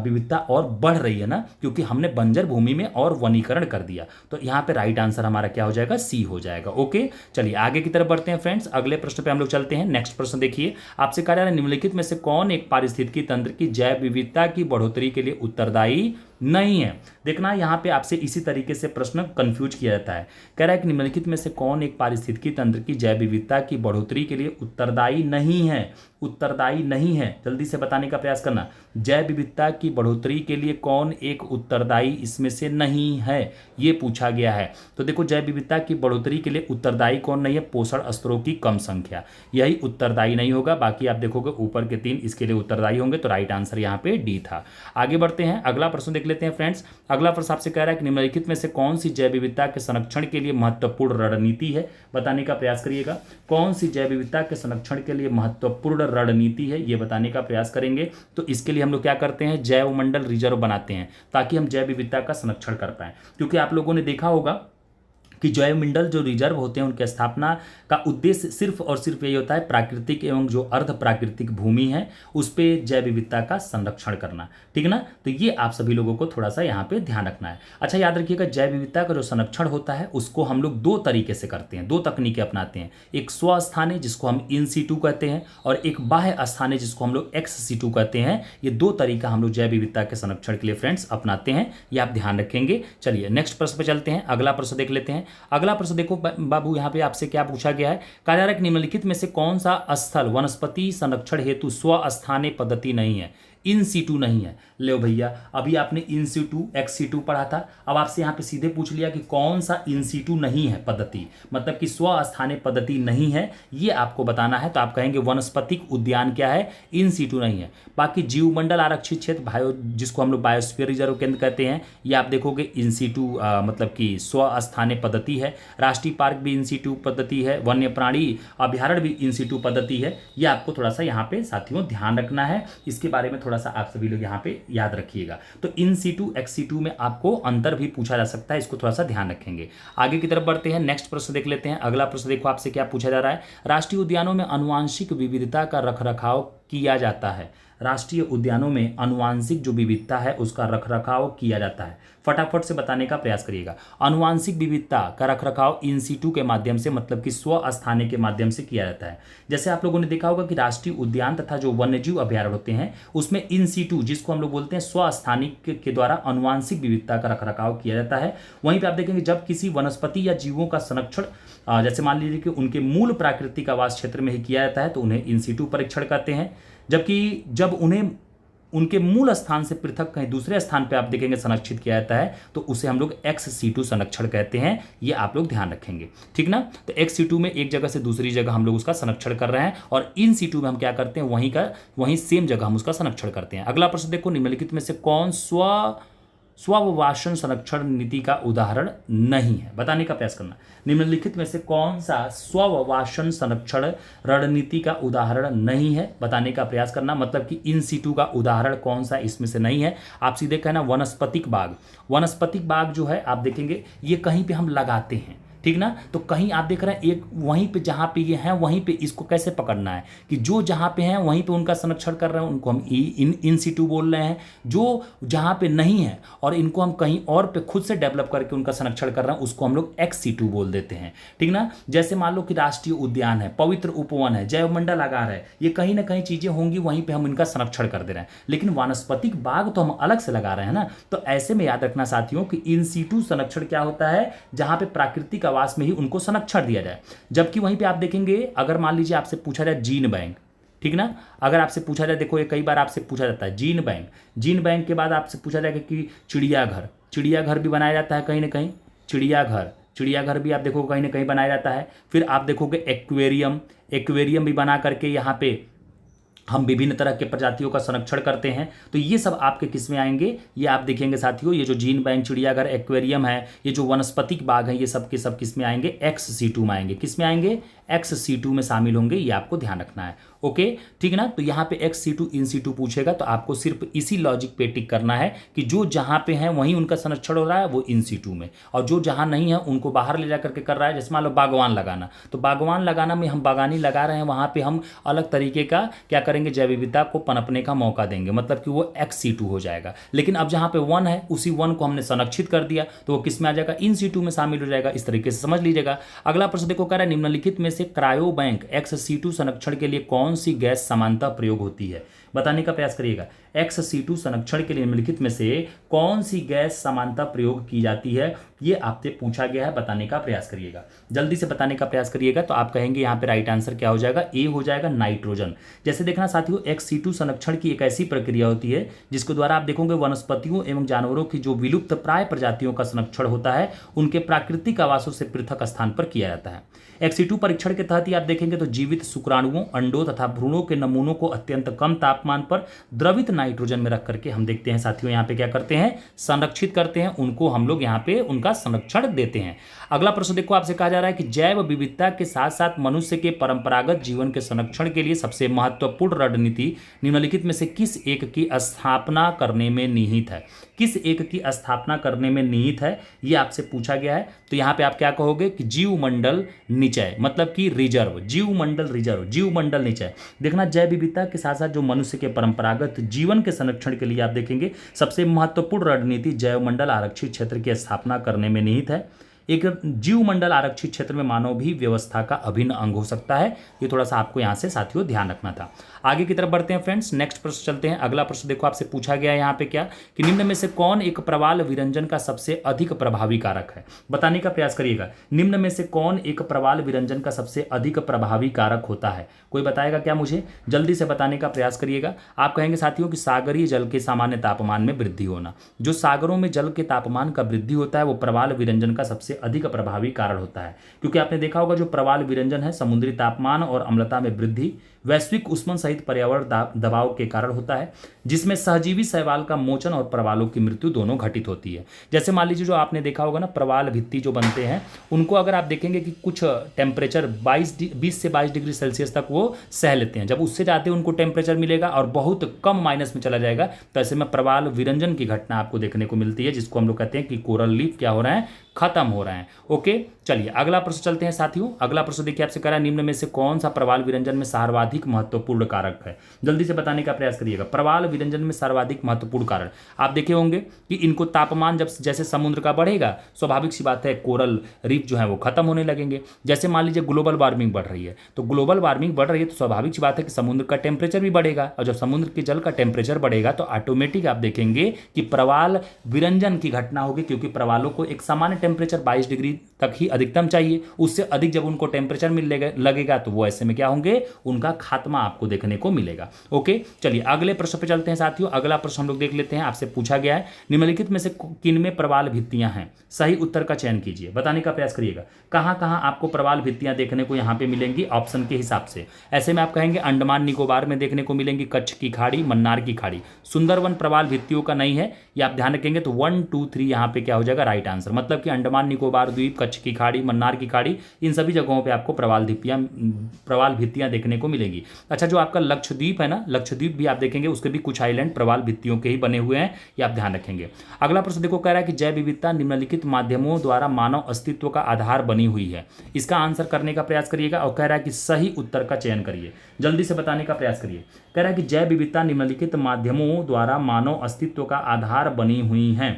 विविधता और बढ़ रही है ना, क्योंकि हमने बंजर भूमि में और वनीकरण कर दिया। तो यहाँ पे राइट आंसर हमारा क्या हो जाएगा, सी हो जाएगा। ओके, चलिए आगे की तरफ बढ़ते हैं फ्रेंड्स। अगले प्रश्न पे हम लोग चलते हैं। नेक्स्ट प्रश्न देखिए, आपसे कहा जा रहा है निम्नलिखित में से कौन एक पारिस्थितिकी तंत्र की जैव विविधता की बढ़ोतरी के लिए उत्तरदायी नहीं है। देखना यहाँ पे आपसे इसी तरीके से प्रश्न कंफ्यूज किया जाता है। कह रहा है कि निम्नलिखित में से कौन एक पारिस्थितिकी तंत्र की जैव विविधता की बढ़ोतरी के लिए उत्तरदायी नहीं है। उत्तरदायी नहीं है, जल्दी से बताने का प्रयास करना। जैव विविधता की बढ़ोतरी के लिए कौन एक उत्तरदायी इसमें से नहीं है, ये पूछा गया है। तो देखो जैव विविधता की बढ़ोतरी के लिए उत्तरदायी कौन नहीं है, पोषण स्तरों की कम संख्या, यही उत्तरदायी नहीं होगा। बाकी आप देखोगे ऊपर के 3 इसके लिए उत्तरदायी होंगे, तो राइट आंसर यहाँ पे डी था। आगे बढ़ते हैं, अगला प्रश्न देख लेते हैं फ्रेंड्स। अगला प्रश्न आपसे कह रहा है कि निम्नलिखित में से कौन सी जैव विविधता के संरक्षण के लिए महत्वपूर्ण रणनीति है, बताने का प्रयास करिएगा। कौन सी जैव विविधता के संरक्षण के लिए महत्वपूर्ण रणनीति है, ये बताने का प्रयास करेंगे। तो इसके लिए हम लोग क्या करते हैं, जैव मंडल रिजर्व बनाते हैं ताकि हम जैव विविधता का संरक्षण कर पाएं। क्योंकि आप लोगों ने देखा होगा कि जैव मंडल जो रिजर्व होते हैं उनकी स्थापना का उद्देश्य सिर्फ और सिर्फ यही होता है प्राकृतिक एवं जो अर्ध प्राकृतिक भूमि है उस पर जैव विविधता का संरक्षण करना, ठीक ना। तो ये आप सभी लोगों को थोड़ा सा यहाँ पे ध्यान रखना है। अच्छा याद रखिएगा, जैव विविधता का जो संरक्षण होता है उसको हम लोग 2 तरीके से करते हैं, 2 तकनीकें अपनाते हैं। एक स्वस्थानीय जिसको हम इन सीटू कहते हैं, और एक बाह्य स्थानीय जिसको हम लोग एक्स सीटू कहते हैं। ये 2 तरीका हम लोग जैव विविधता के संरक्षण के लिए फ्रेंड्स अपनाते हैं, ये आप ध्यान रखेंगे। चलिए नेक्स्ट प्रश्न पे चलते हैं, अगला प्रश्न देख लेते हैं। अगला प्रश्न देखो बाबू, यहाँ पे आपसे क्या पूछा गया है, कहा जा रहा है कि निम्नलिखित में से कौन सा स्थल वनस्पति संरक्षण हेतु स्वस्थानीय पद्धति नहीं है, इन सीटू नहीं है। लो भैया, अभी आपने इन सीटू एक्स सीटू पढ़ा था, अब आपसे यहाँ पे सीधे पूछ लिया कि कौन सा इन सीटू नहीं है पद्धति, मतलब कि स्वस्थानीय पद्धति नहीं है, ये आपको बताना है। तो आप कहेंगे वनस्पतिक उद्यान क्या है, इन सीटू नहीं है। बाकी जीवमंडल आरक्षित क्षेत्र बायो जिसको हम लोग बायोस्फीयर रिजर्व केंद्र कहते हैं, ये आप देखोगे इन सीटू मतलब कि स्वस्थानीय पद्धति है। राष्ट्रीय पार्क भी इन सीटू पद्धति है, वन्य प्राणी अभ्यारण्य भी इन सीटू पद्धति है। ये आपको थोड़ा सा यहाँ पे साथियों ध्यान रखना है, इसके बारे में थोड़ा सा आप सभी लोग यहाँ पे याद रखिएगा। तो इन सीटू एक्स सीटू में आपको अंतर भी पूछा जा सकता है, इसको थोड़ा सा ध्यान रखेंगे। आगे की तरफ बढ़ते हैं, नेक्स्ट प्रश्न देख लेते हैं। अगला प्रश्न देखो आपसे क्या पूछा जा रहा है, राष्ट्रीय उद्यानों में आनुवंशिक विविधता का रखरखाव किया जाता है। राष्ट्रीय उद्यानों में आनुवंशिक जो विविधता है उसका रखरखाव किया जाता है। फटाफट से बताने का प्रयास करिएगा। आनुवंशिक विविधता का रखरखाव इन सीटू के माध्यम से, मतलब कि स्वस्थानीय के माध्यम से किया जाता है। जैसे आप लोगों ने देखा होगा कि राष्ट्रीय उद्यान तथा जो वन्यजीव अभ्यारण्य होते हैं उसमें इन सीटू जिसको हम लोग बोलते हैं स्वस्थानीय के द्वारा आनुवंशिक विविधता का रखरखाव किया जाता है। वहीं पर आप देखेंगे जब किसी वनस्पति या जीवों का संरक्षण जैसे मान लीजिए कि उनके मूल प्राकृतिक आवास क्षेत्र में ही किया जाता है तो उन्हें इन सीटू परीक्षण कहते हैं। जबकि जब उन्हें उनके मूल स्थान से पृथक कहीं दूसरे स्थान पे आप देखेंगे संरक्षित किया जाता है तो उसे हम लोग एक्स सीटू संरक्षण कहते हैं। ये आप लोग ध्यान रखेंगे, ठीक ना। तो एक्स सीटू में एक जगह से दूसरी जगह हम लोग उसका संरक्षण कर रहे हैं, और इन सीटू में हम क्या करते हैं, वहीं सेम जगह हम उसका संरक्षण करते हैं। अगला प्रश्न देखो, निम्नलिखित में से कौन स्ववासन संरक्षण नीति का उदाहरण नहीं है, बताने का प्रयास करना। निम्नलिखित में से कौन सा स्ववासन संरक्षण रणनीति का उदाहरण नहीं है, बताने का प्रयास करना। मतलब कि इन सीटू का उदाहरण कौन सा इसमें से नहीं है। आप सीधे कहना वनस्पतिक बाग। वनस्पतिक बाग जो है आप देखेंगे ये कहीं पे हम लगाते हैं, ठीक ना। तो कहीं आप देख रहे हैं एक वहीं पे जहाँ पे ये हैं वहीं पे इसको कैसे पकड़ना है कि जो जहाँ पे हैं वहीं पे उनका संरक्षण कर रहे हैं उनको हम इन सीटू बोल रहे हैं। जो जहाँ पे नहीं है और इनको हम कहीं और पे खुद से डेवलप करके उनका संरक्षण कर रहे हैं उसको हम लोग एक्स सीटू बोल देते हैं, ठीक ना। जैसे मान लो कि राष्ट्रीय उद्यान है, पवित्र उपवन है, जैवमंडल आगार है, ये कहीं ना कहीं चीजें होंगी वहीं पर हम इनका संरक्षण कर दे रहे हैं। लेकिन वानस्पतिक बाग तो हम अलग से लगा रहे हैं ना। तो ऐसे में याद रखना साथियों कि इन सीटू संरक्षण क्या होता है, जहाँ पे प्राकृतिक आवास में ही उनको संरक्षण दिया जाए। जबकि वहीं पे आप देखेंगे अगर मान लीजिए आपसे पूछा जाए जीन बैंक, ठीक ना। अगर आपसे पूछा जाए, देखो ये कई बार आपसे पूछा जाता है जीन बैंक के बाद आपसे पूछा जाएगा कि चिड़ियाघर भी बनाया जाता है कहीं ना कहीं। चिड़ियाघर भी आप देखो कहीं ना कहीं बनाया जाता है। फिर आप देखोगे एक्वेरियम भी बना करके यहाँ पे हम विभिन्न तरह के प्रजातियों का संरक्षण करते हैं। तो ये सब आपके किस में आएंगे, ये आप देखेंगे साथियों। ये जो जीन बैंक, चिड़ियाघर, एक्वेरियम है, ये जो वनस्पतिक बाग है, ये सब के सब किस में आएंगे, एक्स सीटू में आएंगे। किस में आएंगे, एक्स सीटू में शामिल होंगे। ये आपको ध्यान रखना है, ओके, ठीक है ना। तो यहाँ पे एक्स सीटू इन सीटू पूछेगा तो आपको सिर्फ इसी लॉजिक पे टिक करना है कि जो जहाँ पे हैं वहीं उनका संरक्षण हो रहा है वो इन सीटू में, और जो जहाँ नहीं है उनको बाहर ले जा करके कर रहा है। जैसे मान लो बागवान लगाना, तो बागवान लगाना में हम बागानी लगा रहे हैं, वहाँ पे हम अलग तरीके का क्या करेंगे, जैव विविधता को पनपने का मौका देंगे, मतलब कि वो एक्स सीटू हो जाएगा। लेकिन अब जहाँ पे वन है उसी वन को हमने संरक्षित कर दिया तो वो किस में आ जाएगा, इन सीटू में शामिल हो जाएगा। इस तरीके से समझ लीजिएगा। अगला प्रश्न देखो, कह रहा है निम्नलिखित में से क्रायो बैंक XC2 संरक्षण के लिए कौन सी गैस समानता प्रयोग होती है? बताने का प्रयास करिएगा। XC2 संरक्षण के लिए निम्नलिखित में से कौन सी गैस समानता प्रयोग की जाती है, ये आपसे पूछा गया है, बताने का प्रयास करिएगा। जल्दी से बताने का प्रयास करिएगा। तो आप कहेंगे यहाँ पे राइट आंसर क्या हो जाएगा? ए हो जाएगा, नाइट्रोजन। जैसे देखना साथियों, XC2 संरक्षण की एक ऐसी प्रक्रिया होती है जिसके द्वारा आप देखोगे वनस्पतियों एवं जानवरों की जो विलुप्त प्राय प्रजातियों का संरक्षण होता है उनके प्राकृतिक आवासों से पृथक स्थान पर किया जाता है। XC2 परीक्षण के तहत ही आप देखेंगे तो जीवित शुक्राणुओं, अंडों तथा भ्रूणों के नमूनों को अत्यंत कम तापमान पर द्रवित नाइट्रोजन में रख करके हम देखते हैं साथियों यहाँ पे क्या करते हैं? संरक्षित करते हैं, उनको हम लोग यहाँ पे उनका संरक्षण देते हैं। अगला प्रश्न देखो, आपसे कहा जा रहा है कि जैव विविधता के साथ साथ मनुष्य के परंपरागत जीवन के संरक्षण के लिए सबसे महत्वपूर्ण रणनीति निम्नलिखित में से किस एक की स्थापना करने में निहित है? किस एक की स्थापना करने में निहित है, ये आपसे पूछा गया है। तो यहाँ पे आप क्या कहोगे कि जीवमंडल निचय, मतलब कि रिजर्व, जीवमंडल रिजर्व, जीवमंडल निचय। देखना, जैव विविधता के साथ साथ जो मनुष्य के परंपरागत जीवन के संरक्षण के लिए आप देखेंगे सबसे महत्वपूर्ण रणनीति जैवमंडल आरक्षित क्षेत्र की स्थापना करने में निहित है। एक जीवमंडल आरक्षित क्षेत्र में मानव भी व्यवस्था का अभिन्न अंग हो सकता है। ये थोड़ा सा आपको यहाँ से साथियों ध्यान रखना था। आगे की तरफ बढ़ते हैं फ्रेंड्स, नेक्स्ट प्रश्न चलते हैं। अगला प्रश्न देखो, आपसे पूछा गया है यहाँ पे क्या कि निम्न में से कौन एक प्रवाल विरंजन का सबसे अधिक प्रभावी कारक है? बताने का प्रयास करिएगा। निम्न में से कौन एक प्रवाल विरंजन का सबसे अधिक प्रभावी कारक होता है? कोई बताएगा क्या मुझे? जल्दी से बताने का प्रयास करिएगा। आप कहेंगे साथियों कि सागरीय जल के सामान्य तापमान में वृद्धि होना। जो सागरों में जल के तापमान का वृद्धि होता है वो प्रवाल विरंजन का सबसे अधिक प्रभावी कारण होता है, क्योंकि आपने देखा होगा जो प्रवाल विरंजन है समुद्री तापमान और अम्लता में वृद्धि, वैश्विक उष्मन सहित पर्यावरण दबाव के कारण होता है, जिसमें सहजीवी शैवाल का मोचन और प्रवालों की मृत्यु दोनों घटित होती है। जैसे मान लीजिए जो आपने देखा होगा ना, प्रवाल भित्ति जो बनते हैं उनको अगर आप देखेंगे कि कुछ टेम्परेचर 20 से 22 डिग्री सेल्सियस तक वो सह लेते हैं, जब उससे जाते हैं उनको टेम्परेचर मिलेगा और बहुत कम माइनस में चला जाएगा, तो ऐसे में प्रवाल विरंजन की घटना आपको देखने को मिलती है, जिसको हम लोग कहते हैं कि कोरल लीफ क्या हो रहा है? खत्म हो रहे हैं। ओके, चलिए अगला प्रश्न चलते हैं साथियों। अगला प्रश्न देखिए, आपसे कह रहा है निम्न में से कौन सा प्रवाल विरंजन में सर्वाधिक महत्वपूर्ण कारक है? जल्दी से बताने का प्रयास करिएगा। प्रवाल विरंजन में सर्वाधिक महत्वपूर्ण कारण आप देखे होंगे कि इनको तापमान जब जैसे समुद्र का बढ़ेगा, स्वाभाविक सी बात है कोरल रीफ जो है वो खत्म होने लगेंगे। जैसे मान लीजिए ग्लोबल वार्मिंग बढ़ रही है, तो ग्लोबल वार्मिंग बढ़ रही है तो स्वाभाविक सी बात है कि समुद्र का टेम्परेचर भी बढ़ेगा, और जब समुद्र के जल का टेम्परेचर बढ़ेगा तो ऑटोमेटिक आप देखेंगे कि प्रवाल विरंजन की घटना होगी, क्योंकि प्रवालों को एक सामान्य टेम्परेचर 22 डिग्री तक ही अधिकतम चाहिए, उससे अधिक जब उनको टेम्परेचर मिल लगेगा तो वो ऐसे में क्या होंगे? उनका खात्मा आपको देखने को मिलेगा। ओके, चलिए अगले प्रश्न पे चलते हैं साथियों। अगला प्रश्न हम लोग देख लेते हैं। आपसे पूछा गया है निम्नलिखित में से किन में प्रवाल भित्तियां हैं? सही उत्तर का चयन कीजिए, बताने का प्रयास करिएगा। कहां कहां आपको प्रवाल भित्तियां देखने को यहां पे मिलेंगी ऑप्शन के हिसाब से? ऐसे में आप कहेंगे अंडमान निकोबार में देखने को मिलेंगी, कच्छ की खाड़ी, मन्नार की खाड़ी। सुंदरवन प्रवाल भित्तियों का नहीं है, ये आप ध्यान रखेंगे। तो 1 2 3 यहाँ पे क्या हो जाएगा? Right answer. मतलब कि अंडमान निकोबार द्वीप, कच्छ की खाड़ी, मन्नार की खाड़ी, इन सभी जगहों पे आपको प्रवाल भित्तियां देखने को मिलेंगी। अच्छा, जो आपका लक्षद्वीप है ना, लक्षद्वीप भी आप देखेंगे उसके भी कुछ आइलैंड प्रवाल भित्तियों के ही बने हुए हैं, ये आप ध्यान रखेंगे। अगला प्रश्न देखो, कह रहा है कि जैव विविधता निम्नलिखित माध्यमों द्वारा मानव अस्तित्व का आधार बनी हुई है। इसका आंसर करने का प्रयास करिएगा और कह रहा है कि सही उत्तर का चयन करिए। जल्दी से बताने का प्रयास करिए। कह रहा है कि जैव विविधता निम्नलिखित माध्यमों द्वारा मानव अस्तित्व का आधार बनी हुई है।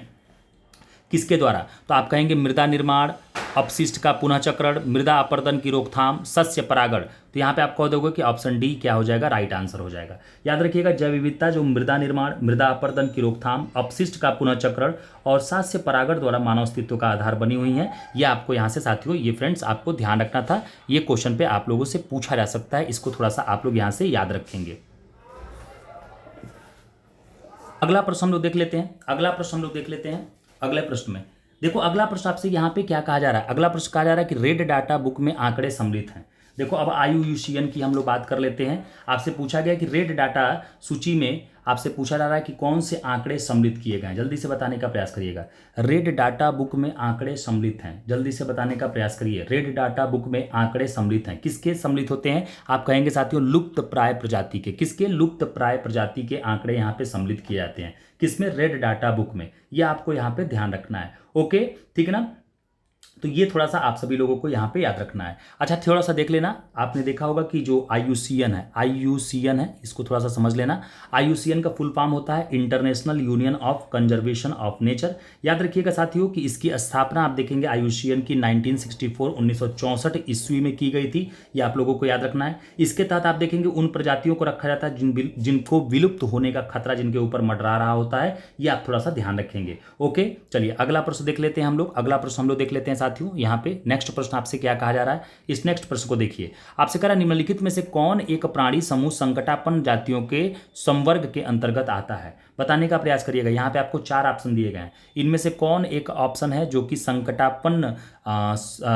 किसके द्वारा? तो आप कहेंगे मृदा निर्माण, अपशिष्ट का पुनः चक्रण, मृदा अपरदन की रोकथाम, शस्य परागण। तो यहाँ पे आप कह दोगे कि ऑप्शन डी क्या हो जाएगा? राइट आंसर हो जाएगा। याद रखिएगा, जैव विविधता जो मृदा निर्माण, मृदा अपरदन की रोकथाम, अपशिष्ट का पुनः चक्रण और शस्य परागण द्वारा मानव अस्तित्व का आधार बनी हुई है। ये आपको यहाँ से साथियों, ये फ्रेंड्स आपको ध्यान रखना था। ये क्वेश्चन पे आप लोगों से पूछा जा सकता है, इसको थोड़ा सा आप लोग यहाँ से याद रखेंगे। अगला प्रश्न हम लोग देख लेते हैं। अगले प्रश्न में देखो, अगला प्रश्न आपसे यहाँ पे क्या कहा जा रहा है? अगला प्रश्न कहा जा रहा है कि रेड डाटा बुक में आंकड़े सम्मिलित हैं। देखो, अब IUCN की हम लोग बात कर लेते हैं। आपसे पूछा गया कि रेड डाटा सूची में आपसे पूछा जा रहा है कि कौन से आंकड़े सम्मिलित किए गए हैं। जल्दी से बताने का प्रयास करिएगा। रेड डाटा बुक में आंकड़े सम्मिलित हैं, जल्दी से बताने का प्रयास करिए। रेड डाटा बुक में आंकड़े सम्मिलित हैं, किसके सम्मिलित होते हैं? आप कहेंगे साथियों लुप्त प्राय प्रजाति के। किसके? लुप्त प्राय प्रजाति के आंकड़े यहाँ पे सम्मिलित किए जाते हैं। किसमें? रेड डाटा बुक में। यह आपको यहाँ पे ध्यान रखना है। ओके, ठीक है ना। तो ये थोड़ा सा आप सभी लोगों को यहाँ पे याद रखना है। अच्छा, थोड़ा सा देख लेना, आपने देखा होगा कि जो IUCN है, इसको थोड़ा सा समझ लेना। IUCN का फुल फॉर्म होता है international union of conservation of nature. याद रखिएगा साथियों कि इसकी स्थापना आप देखेंगे IUCN की 1964 ईस्वी में की गई थी, ये आप लोगों को याद रखना है। इसके तहत आप देखेंगे उन प्रजातियों को रखा जाता है जिनको विलुप्त होने का खतरा जिनके ऊपर मंडरा रहा होता है, ये आप थोड़ा सा ध्यान रखेंगे। ओके, चलिए अगला प्रश्न देख लेते हैं हम लोग। अगला प्रश्न हम लोग देख लेते हैं साथियों। यहाँ पे नेक्स्ट प्रश्न आपसे क्या कहा जा रहा है, इस नेक्स्ट प्रश्न को देखिए। आपसे कह रहा है निम्नलिखित में से कौन एक प्राणी समूह संकटापन्न जातियों के संवर्ग के अंतर्गत आता है, बताने का प्रयास करिएगा। यहाँ पे आपको 4 ऑप्शन दिए गए हैं, इनमें से कौन एक ऑप्शन है जो कि संकटापन्न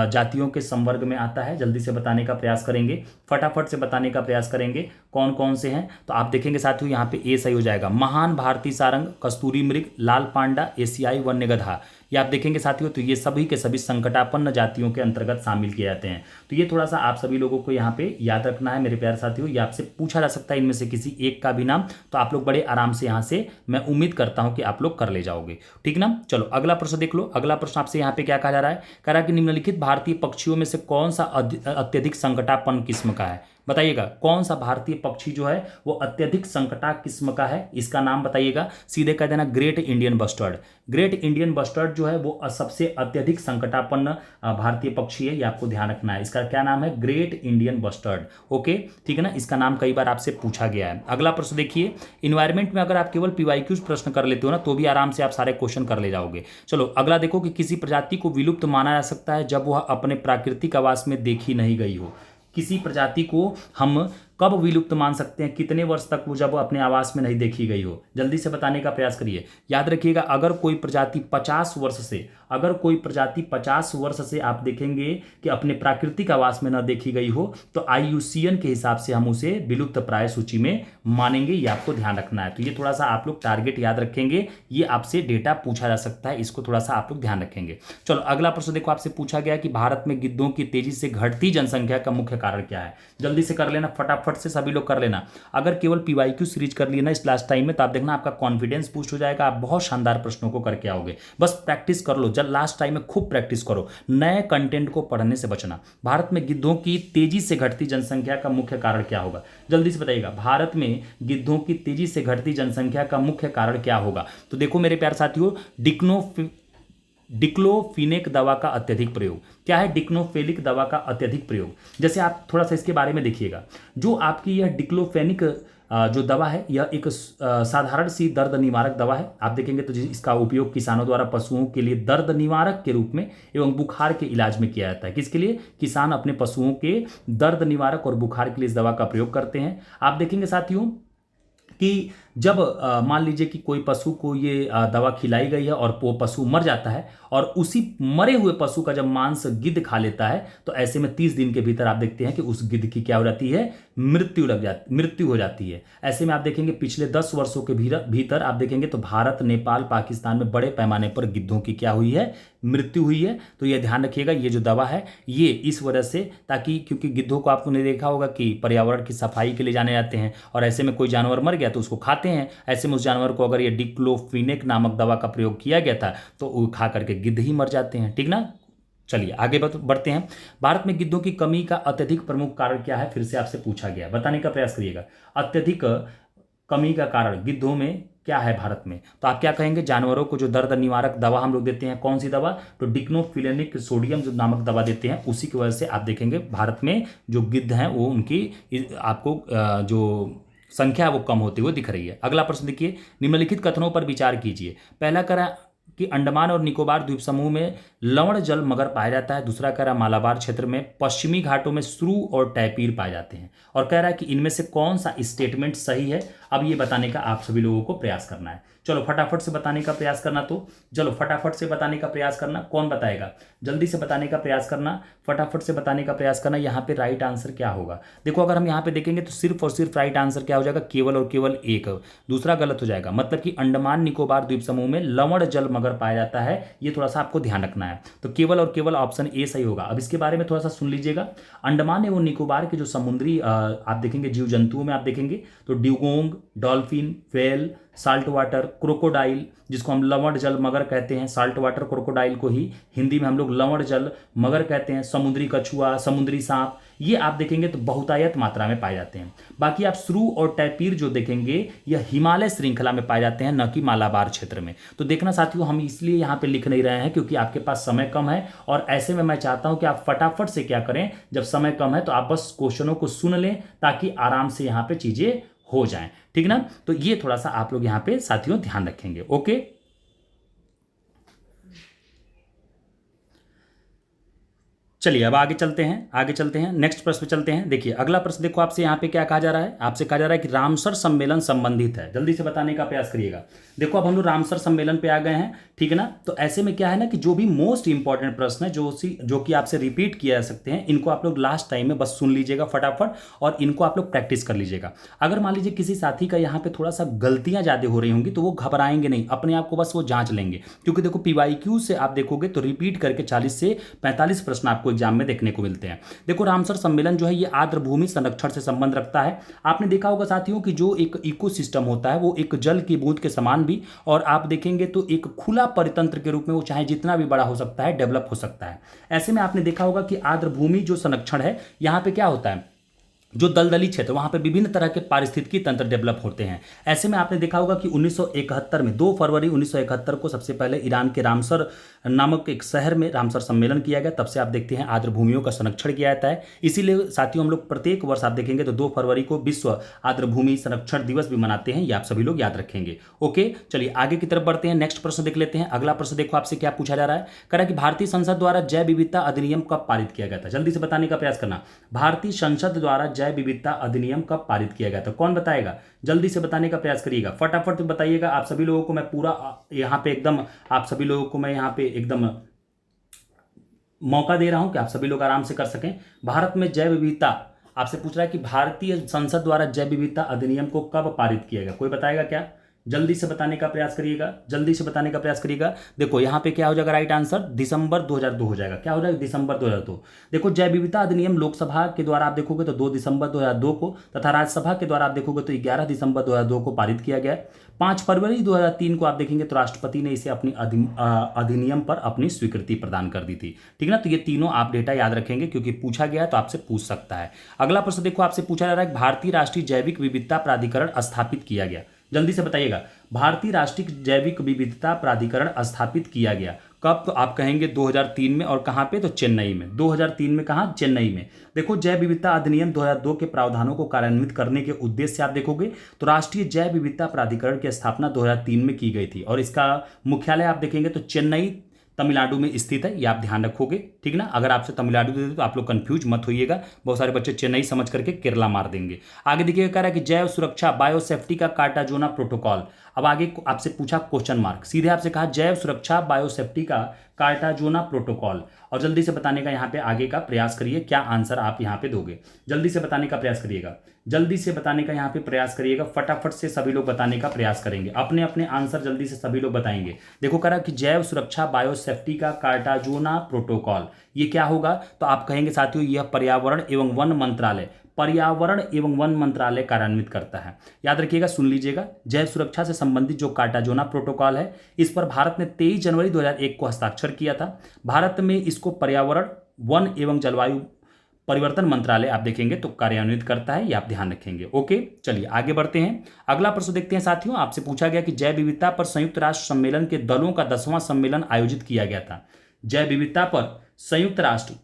जातियों के संवर्ग में आता है, जल्दी से बताने का प्रयास करेंगे, फटाफट से बताने का प्रयास करेंगे कौन कौन से हैं। तो आप देखेंगे साथियों यहाँ पे ए सही हो जाएगा, महान भारतीय सारंग, कस्तूरी मृग, लाल पांडा, एशियाई वन्य गधा। ये आप देखेंगे साथियों तो ये सभी के सभी संकटापन्न जातियों के अंतर्गत शामिल किए जाते हैं। तो ये थोड़ा सा आप सभी लोगों को यहाँ पे याद रखना है मेरे प्यारे साथियों। ये आपसे पूछा जा सकता है इनमें से किसी एक का भी नाम, तो आप लोग बड़े आराम से यहाँ से मैं उम्मीद करता हूँ कि आप लोग कर ले जाओगे, ठीक ना। चलो अगला प्रश्न देख लो। अगला प्रश्न आपसे यहाँ पे क्या कहा जा रहा है, कह रहा है कि निम्नलिखित भारतीय पक्षियों में से कौन सा अत्यधिक संकटापन्न किस्म का है, बताइएगा। कौन सा भारतीय पक्षी जो है वो अत्यधिक संकटा किस्म का है, इसका नाम बताइएगा। सीधे कह देना great Indian bustard. Great Indian bustard जो है वो सबसे अत्यधिक संकटापन्न भारतीय पक्षी है, ये आपको ध्यान रखना है। इसका क्या नाम है, ग्रेट इंडियन बस्टर्ड। ओके, ठीक है ना, इसका नाम कई बार आपसे पूछा गया है। अगला प्रश्न देखिए, इन्वायरमेंट में अगर आप केवल PYQ प्रश्न कर लेते हो ना तो भी आराम से आप सारे क्वेश्चन कर ले जाओगे। चलो अगला देखो कि किसी प्रजाति को विलुप्त माना जा सकता है जब वह अपने प्राकृतिक आवास में देखी नहीं गई हो। किसी प्रजाति को हम कब विलुप्त मान सकते हैं, कितने वर्ष तक वो जब अपने आवास में नहीं देखी गई हो, जल्दी से बताने का प्रयास करिए। याद रखिएगा अगर कोई प्रजाति 50 वर्ष से, अगर कोई प्रजाति 50 वर्ष से आप देखेंगे कि अपने प्राकृतिक आवास में न देखी गई हो तो IUCN के हिसाब से हम उसे विलुप्त प्राय सूची में मानेंगे, ये आपको ध्यान रखना है। तो ये थोड़ा सा आप लोग टारगेट याद रखेंगे, ये आपसे डेटा पूछा जा सकता है, इसको थोड़ा सा आप लोग ध्यान रखेंगे। चलो अगला प्रश्न देखो, आपसे पूछा गया कि भारत में गिद्धों की तेजी से घटती जनसंख्या का मुख्य कारण क्या है, जल्दी से कर लेना, फटाफट से सभी लोग कर लेना। अगर केवल PYQ सीरीज कर लिया ना इस लास्ट टाइम में तो आप देखना आपका कॉन्फिडेंस बूस्ट हो जाएगा, आप बहुत शानदार प्रश्नों को करके आओगे। बस प्रैक्टिस कर लो, जब लास्ट टाइम में खूब प्रैक्टिस करो, नए कंटेंट को पढ़ने से बचना। भारत में गिद्धों की तेजी से घटती जनसंख्या का मुख्य कारण क्या होगा, जल्दी से बताइएगा। भारत में गिद्धों की तेजी से घटती जनसंख्या का मुख्य कारण क्या होगा। तो देखो मेरे प्यारे साथियों, डिक्लोफिनेक दवा का अत्यधिक प्रयोग। क्या है डिक्लोफेनिक दवा का अत्यधिक प्रयोग, जैसे आप थोड़ा सा इसके बारे में देखिएगा। जो आपकी यह डिक्लोफेनिक जो दवा है यह एक साधारण सी दर्द निवारक दवा है। आप देखेंगे तो इसका उपयोग किसानों द्वारा पशुओं के लिए दर्द निवारक के रूप में एवं बुखार के इलाज में किया जाता है। किसके लिए, किसान अपने पशुओं के दर्द निवारक और बुखार के लिए इस दवा का प्रयोग करते हैं। आप देखेंगे साथियों कि जब मान लीजिए कि कोई पशु को ये दवा खिलाई गई है और वो पशु मर जाता है और उसी मरे हुए पशु का जब मांस गिद्ध खा लेता है तो ऐसे में 30 दिन के भीतर आप देखते हैं कि उस गिद्ध की क्या हो जाती है, मृत्यु हो जाती है। ऐसे में आप देखेंगे पिछले 10 वर्षों के भीतर आप देखेंगे तो भारत, नेपाल, पाकिस्तान में बड़े पैमाने पर गिद्धों की क्या हुई है, मृत्यु हुई है। तो यह ध्यान रखिएगा, ये जो दवा है ये इस वजह से, ताकि क्योंकि गिद्धों को आपने देखा होगा कि पर्यावरण की सफाई के लिए जाने जाते हैं और ऐसे में कोई जानवर मर गया तो उसको खाते हैं। ऐसे में उस जानवर को अगर ये डिक्लोफिनेक नामक दवा का प्रयोग किया गया था तो वो खा करके गिद्ध ही मर जाते हैं, ठीक ना। चलिए आगे बढ़ते हैं। भारत में गिद्धों की कमी का अत्यधिक प्रमुख कारण क्या है, फिर से आपसे पूछा गया, बताने का प्रयास करिएगा। अत्यधिक कमी का कारण गिद्धों में क्या है भारत में, तो आप क्या कहेंगे, जानवरों को जो दर्द निवारक दवा हम लोग देते हैं, कौन सी दवा, तो डिक्लोफिनेक सोडियम जो नामक दवा देते हैं, उसी की वजह से आप देखेंगे भारत में जो गिद्ध हैं वो उनकी आपको जो संख्या वो कम होती हुई दिख रही है। अगला प्रश्न देखिए, निम्नलिखित कथनों पर विचार कीजिए। पहला कह रहा कि अंडमान और निकोबार द्वीप समूह में लवण जल मगर पाया जाता है। दूसरा कह रहा मालाबार क्षेत्र में पश्चिमी घाटों में श्रू और टैपीर पाए जाते हैं। और कह रहा है कि इनमें से कौन सा स्टेटमेंट सही है, अब ये बताने का आप सभी लोगों को प्रयास करना है। चलो फटाफट से बताने का प्रयास करना, तो चलो फटाफट से बताने का प्रयास करना। कौन बताएगा, जल्दी से बताने का प्रयास करना, फटाफट से बताने का प्रयास करना। यहाँ पे राइट आंसर क्या होगा, देखो अगर हम यहाँ पे देखेंगे तो सिर्फ और सिर्फ राइट आंसर क्या हो जाएगा, केवल और केवल एक, दूसरा गलत हो जाएगा। मतलब कि अंडमान निकोबार द्वीप समूह में लवण जल मगर पाया जाता है, ये थोड़ा सा आपको ध्यान रखना है। तो केवल और केवल ऑप्शन ए सही होगा। अब इसके बारे में थोड़ा सा सुन लीजिएगा। अंडमान एवं निकोबार के जो समुद्री आप देखेंगे जीव जंतुओं में आप देखेंगे तो dugong, dolphin, whale, salt water crocodile, जिसको हम लवण जल मगर कहते हैं, साल्ट वाटर क्रोकोडाइल को ही हिंदी में हम लोग लवण जल मगर कहते हैं, समुद्री कछुआ, समुद्री सांप, ये आप देखेंगे तो बहुतायत मात्रा में पाए जाते हैं। बाकी आप श्रू और टैपीर जो देखेंगे यह हिमालय श्रृंखला में पाए जाते हैं, न कि मालाबार क्षेत्र में। तो देखना साथियों, हम इसलिए यहाँ पे लिख नहीं रहे हैं क्योंकि आपके पास समय कम है, और ऐसे में मैं चाहता हूं कि आप फटाफट से क्या करें, जब समय कम है तो आप बस क्वेश्चनों को सुन लें ताकि आराम से यहाँ पे चीजें हो जाएं, ठीक ना। तो ये थोड़ा सा आप लोग यहाँ पे साथियों ध्यान रखेंगे। ओके, चलिए अब आगे चलते हैं, नेक्स्ट प्रश्न पे चलते हैं। देखिए अगला प्रश्न देखो, आपसे यहाँ पे क्या कहा जा रहा है, आपसे कहा जा रहा है कि रामसर सम्मेलन संबंधित है, जल्दी से बताने का प्रयास करिएगा। देखो अब हम लोग रामसर सम्मेलन पे आ गए हैं, ठीक है ना। तो ऐसे में क्या है ना कि जो भी मोस्ट इंपॉर्टेंट प्रश्न है जो कि आपसे रिपीट किया जा सकते हैं, इनको आप लोग लास्ट टाइम में बस सुन लीजिएगा फटाफट, और इनको आप लोग प्रैक्टिस कर लीजिएगा। अगर मान लीजिए किसी साथी का यहाँ पे थोड़ा सा गलतियां ज्यादा हो रही होंगी तो वो घबराएंगे नहीं, अपने आप को बस वो जांच लेंगे, क्योंकि देखो पीवाईक्यू से आप देखोगे तो रिपीट करके 40 से 45 प्रश्न आपको एग्जाम में देखने को मिलते हैं। देखो रामसर सम्मेलन जो है ये आर्द्र भूमि संरक्षण से संबंध रखता है। आपने देखा होगा साथियों कि जो एक इकोसिस्टम होता है वो एक जल की बूंद के समान भी, और आप देखेंगे तो एक खुला परितंत्र के रूप में वो चाहे जितना भी बड़ा हो सकता है, डेवलप हो सकता है। ऐसे में आपने देखा होगा कि आर्द्र भूमि जो संरक्षण है, यहां पे क्या होता है, जो दलदली क्षेत्र वहां पे विभिन्न तरह के पारिस्थितिकी तंत्र डेवलप होते हैं। ऐसे में आपने देखा होगा कि 1971 में 2 फरवरी 1971 को सबसे पहले ईरान के रामसर नामक एक शहर में रामसर सम्मेलन किया गया। तब से आप देखते हैं आर्द्र भूमियों का संरक्षण किया जाता है। इसीलिए साथियों हम लोग प्रत्येक वर्ष आप देखेंगे तो 2 फरवरी को विश्व आर्द्र भूमि संरक्षण दिवस भी मनाते हैं, ये आप सभी लोग याद रखेंगे। ओके, चलिए आगे की तरफ बढ़ते हैं, नेक्स्ट प्रश्न देख लेते हैं। अगला प्रश्न देखो आपसे क्या पूछा जा रहा है, कह रहा है कि भारतीय संसद द्वारा जैव विविधता अधिनियम कब पारित किया गया था, जल्दी से बताने का प्रयास करना। भारतीय संसद द्वारा जैव विविधता अधिनियम कब पारित किया गया था, कौन बताएगा, जल्दी से बताने का प्रयास करिएगा, फटाफट बताइएगा। आप सभी लोगों को मैं पूरा यहाँ पे एकदम, आप सभी लोगों को मैं यहाँ पे एकदम मौका दे रहा हूं कि आप सभी लोग आराम से कर सकें। भारत में जैव विविधता आपसे पूछ रहा है कि भारतीय संसद द्वारा जैव विविधता अधिनियम को कब पारित किया गया, कोई बताएगा क्या, जल्दी से बताने का प्रयास करिएगा, जल्दी से बताने का प्रयास करिएगा। देखो यहाँ पे क्या हो जाएगा, राइट आंसर दिसंबर 2002 हो जाएगा। क्या हो जाएगा, दिसंबर 2002। देखो जैव विविधता अधिनियम लोकसभा के द्वारा आप देखोगे तो 2 दिसंबर 2002 को, तथा राज्यसभा के द्वारा आप देखोगे तो 11 दिसंबर 2002 को पारित किया गया। 5 फरवरी 2003 को आप देखेंगे तो राष्ट्रपति ने इसे अपनी अधिनियम पर अपनी स्वीकृति प्रदान कर दी थी, ठीक ना। तो ये तीनों आप डेटा याद रखेंगे क्योंकि पूछा गया तो आपसे पूछ सकता है। अगला प्रश्न देखो आपसे पूछा जा रहा है, भारतीय राष्ट्रीय जैविक विविधता प्राधिकरण स्थापित किया गया, जल्दी से बताइएगा। भारतीय राष्ट्रीय जैविक विविधता प्राधिकरण स्थापित किया गया कब, तो आप कहेंगे 2003 में, और कहां पे, तो चेन्नई में। 2003 में कहां, चेन्नई में। देखो जैव विविधता अधिनियम 2002 के प्रावधानों को कार्यान्वित करने के उद्देश्य से आप देखोगे तो राष्ट्रीय जैव विविधता प्राधिकरण की स्थापना 2003 में की गई थी, और इसका मुख्यालय आप देखेंगे तो चेन्नई तमिलनाडु में स्थित है, ये आप ध्यान रखोगे, ठीक ना। अगर आपसे तमिलनाडु दे दे तो आप लोग कंफ्यूज मत होइएगा, बहुत सारे बच्चे चेन्नई समझ करके केरला मार देंगे। आगे देखिएगा, कह रहा है कि जैव सुरक्षा बायोसेफ्टी का कार्टाजोना प्रोटोकॉल। अब आगे आपसे पूछा क्वेश्चन मार्क, सीधे आपसे कहा जैव सुरक्षा बायोसेफ्टी का कार्टाजोना प्रोटोकॉल, और जल्दी से बताने का यहाँ पे आगे का प्रयास करिए, क्या आंसर आप यहाँ पे दोगे, जल्दी से बताने का प्रयास करिएगा, जल्दी से बताने का यहाँ पे प्रयास करिएगा, फटाफट से सभी लोग बताने का प्रयास करेंगे, अपने अपने आंसर जल्दी से सभी लोग बताएंगे। देखो कह रहा कि जैव सुरक्षा बायोसेफ्टी का कार्टाजोना प्रोटोकॉल, ये क्या होगा, तो आप कहेंगे साथियों यह पर्यावरण एवं वन मंत्रालय, पर्यावरण एवं वन मंत्रालय कार्यान्वित करता है। याद रखिएगा, सुन लीजिएगा, जैव सुरक्षा से संबंधित जो कार्टाजोना प्रोटोकॉल है, इस पर भारत ने 23 जनवरी 2001 को हस्ताक्षर किया था। भारत में इसको पर्यावरण वन एवं जलवायु परिवर्तन मंत्रालय आप देखेंगे तो कार्यान्वित करता है, ये आप ध्यान रखेंगे। ओके, चलिए आगे बढ़ते हैं। अगला प्रश्न देखते हैं साथियों, आपसे पूछा गया कि जैव विविधता पर संयुक्त राष्ट्र सम्मेलन के दलों का 10वां सम्मेलन आयोजित किया गया था। जैव विविधता पर संयुक्त राष्ट्र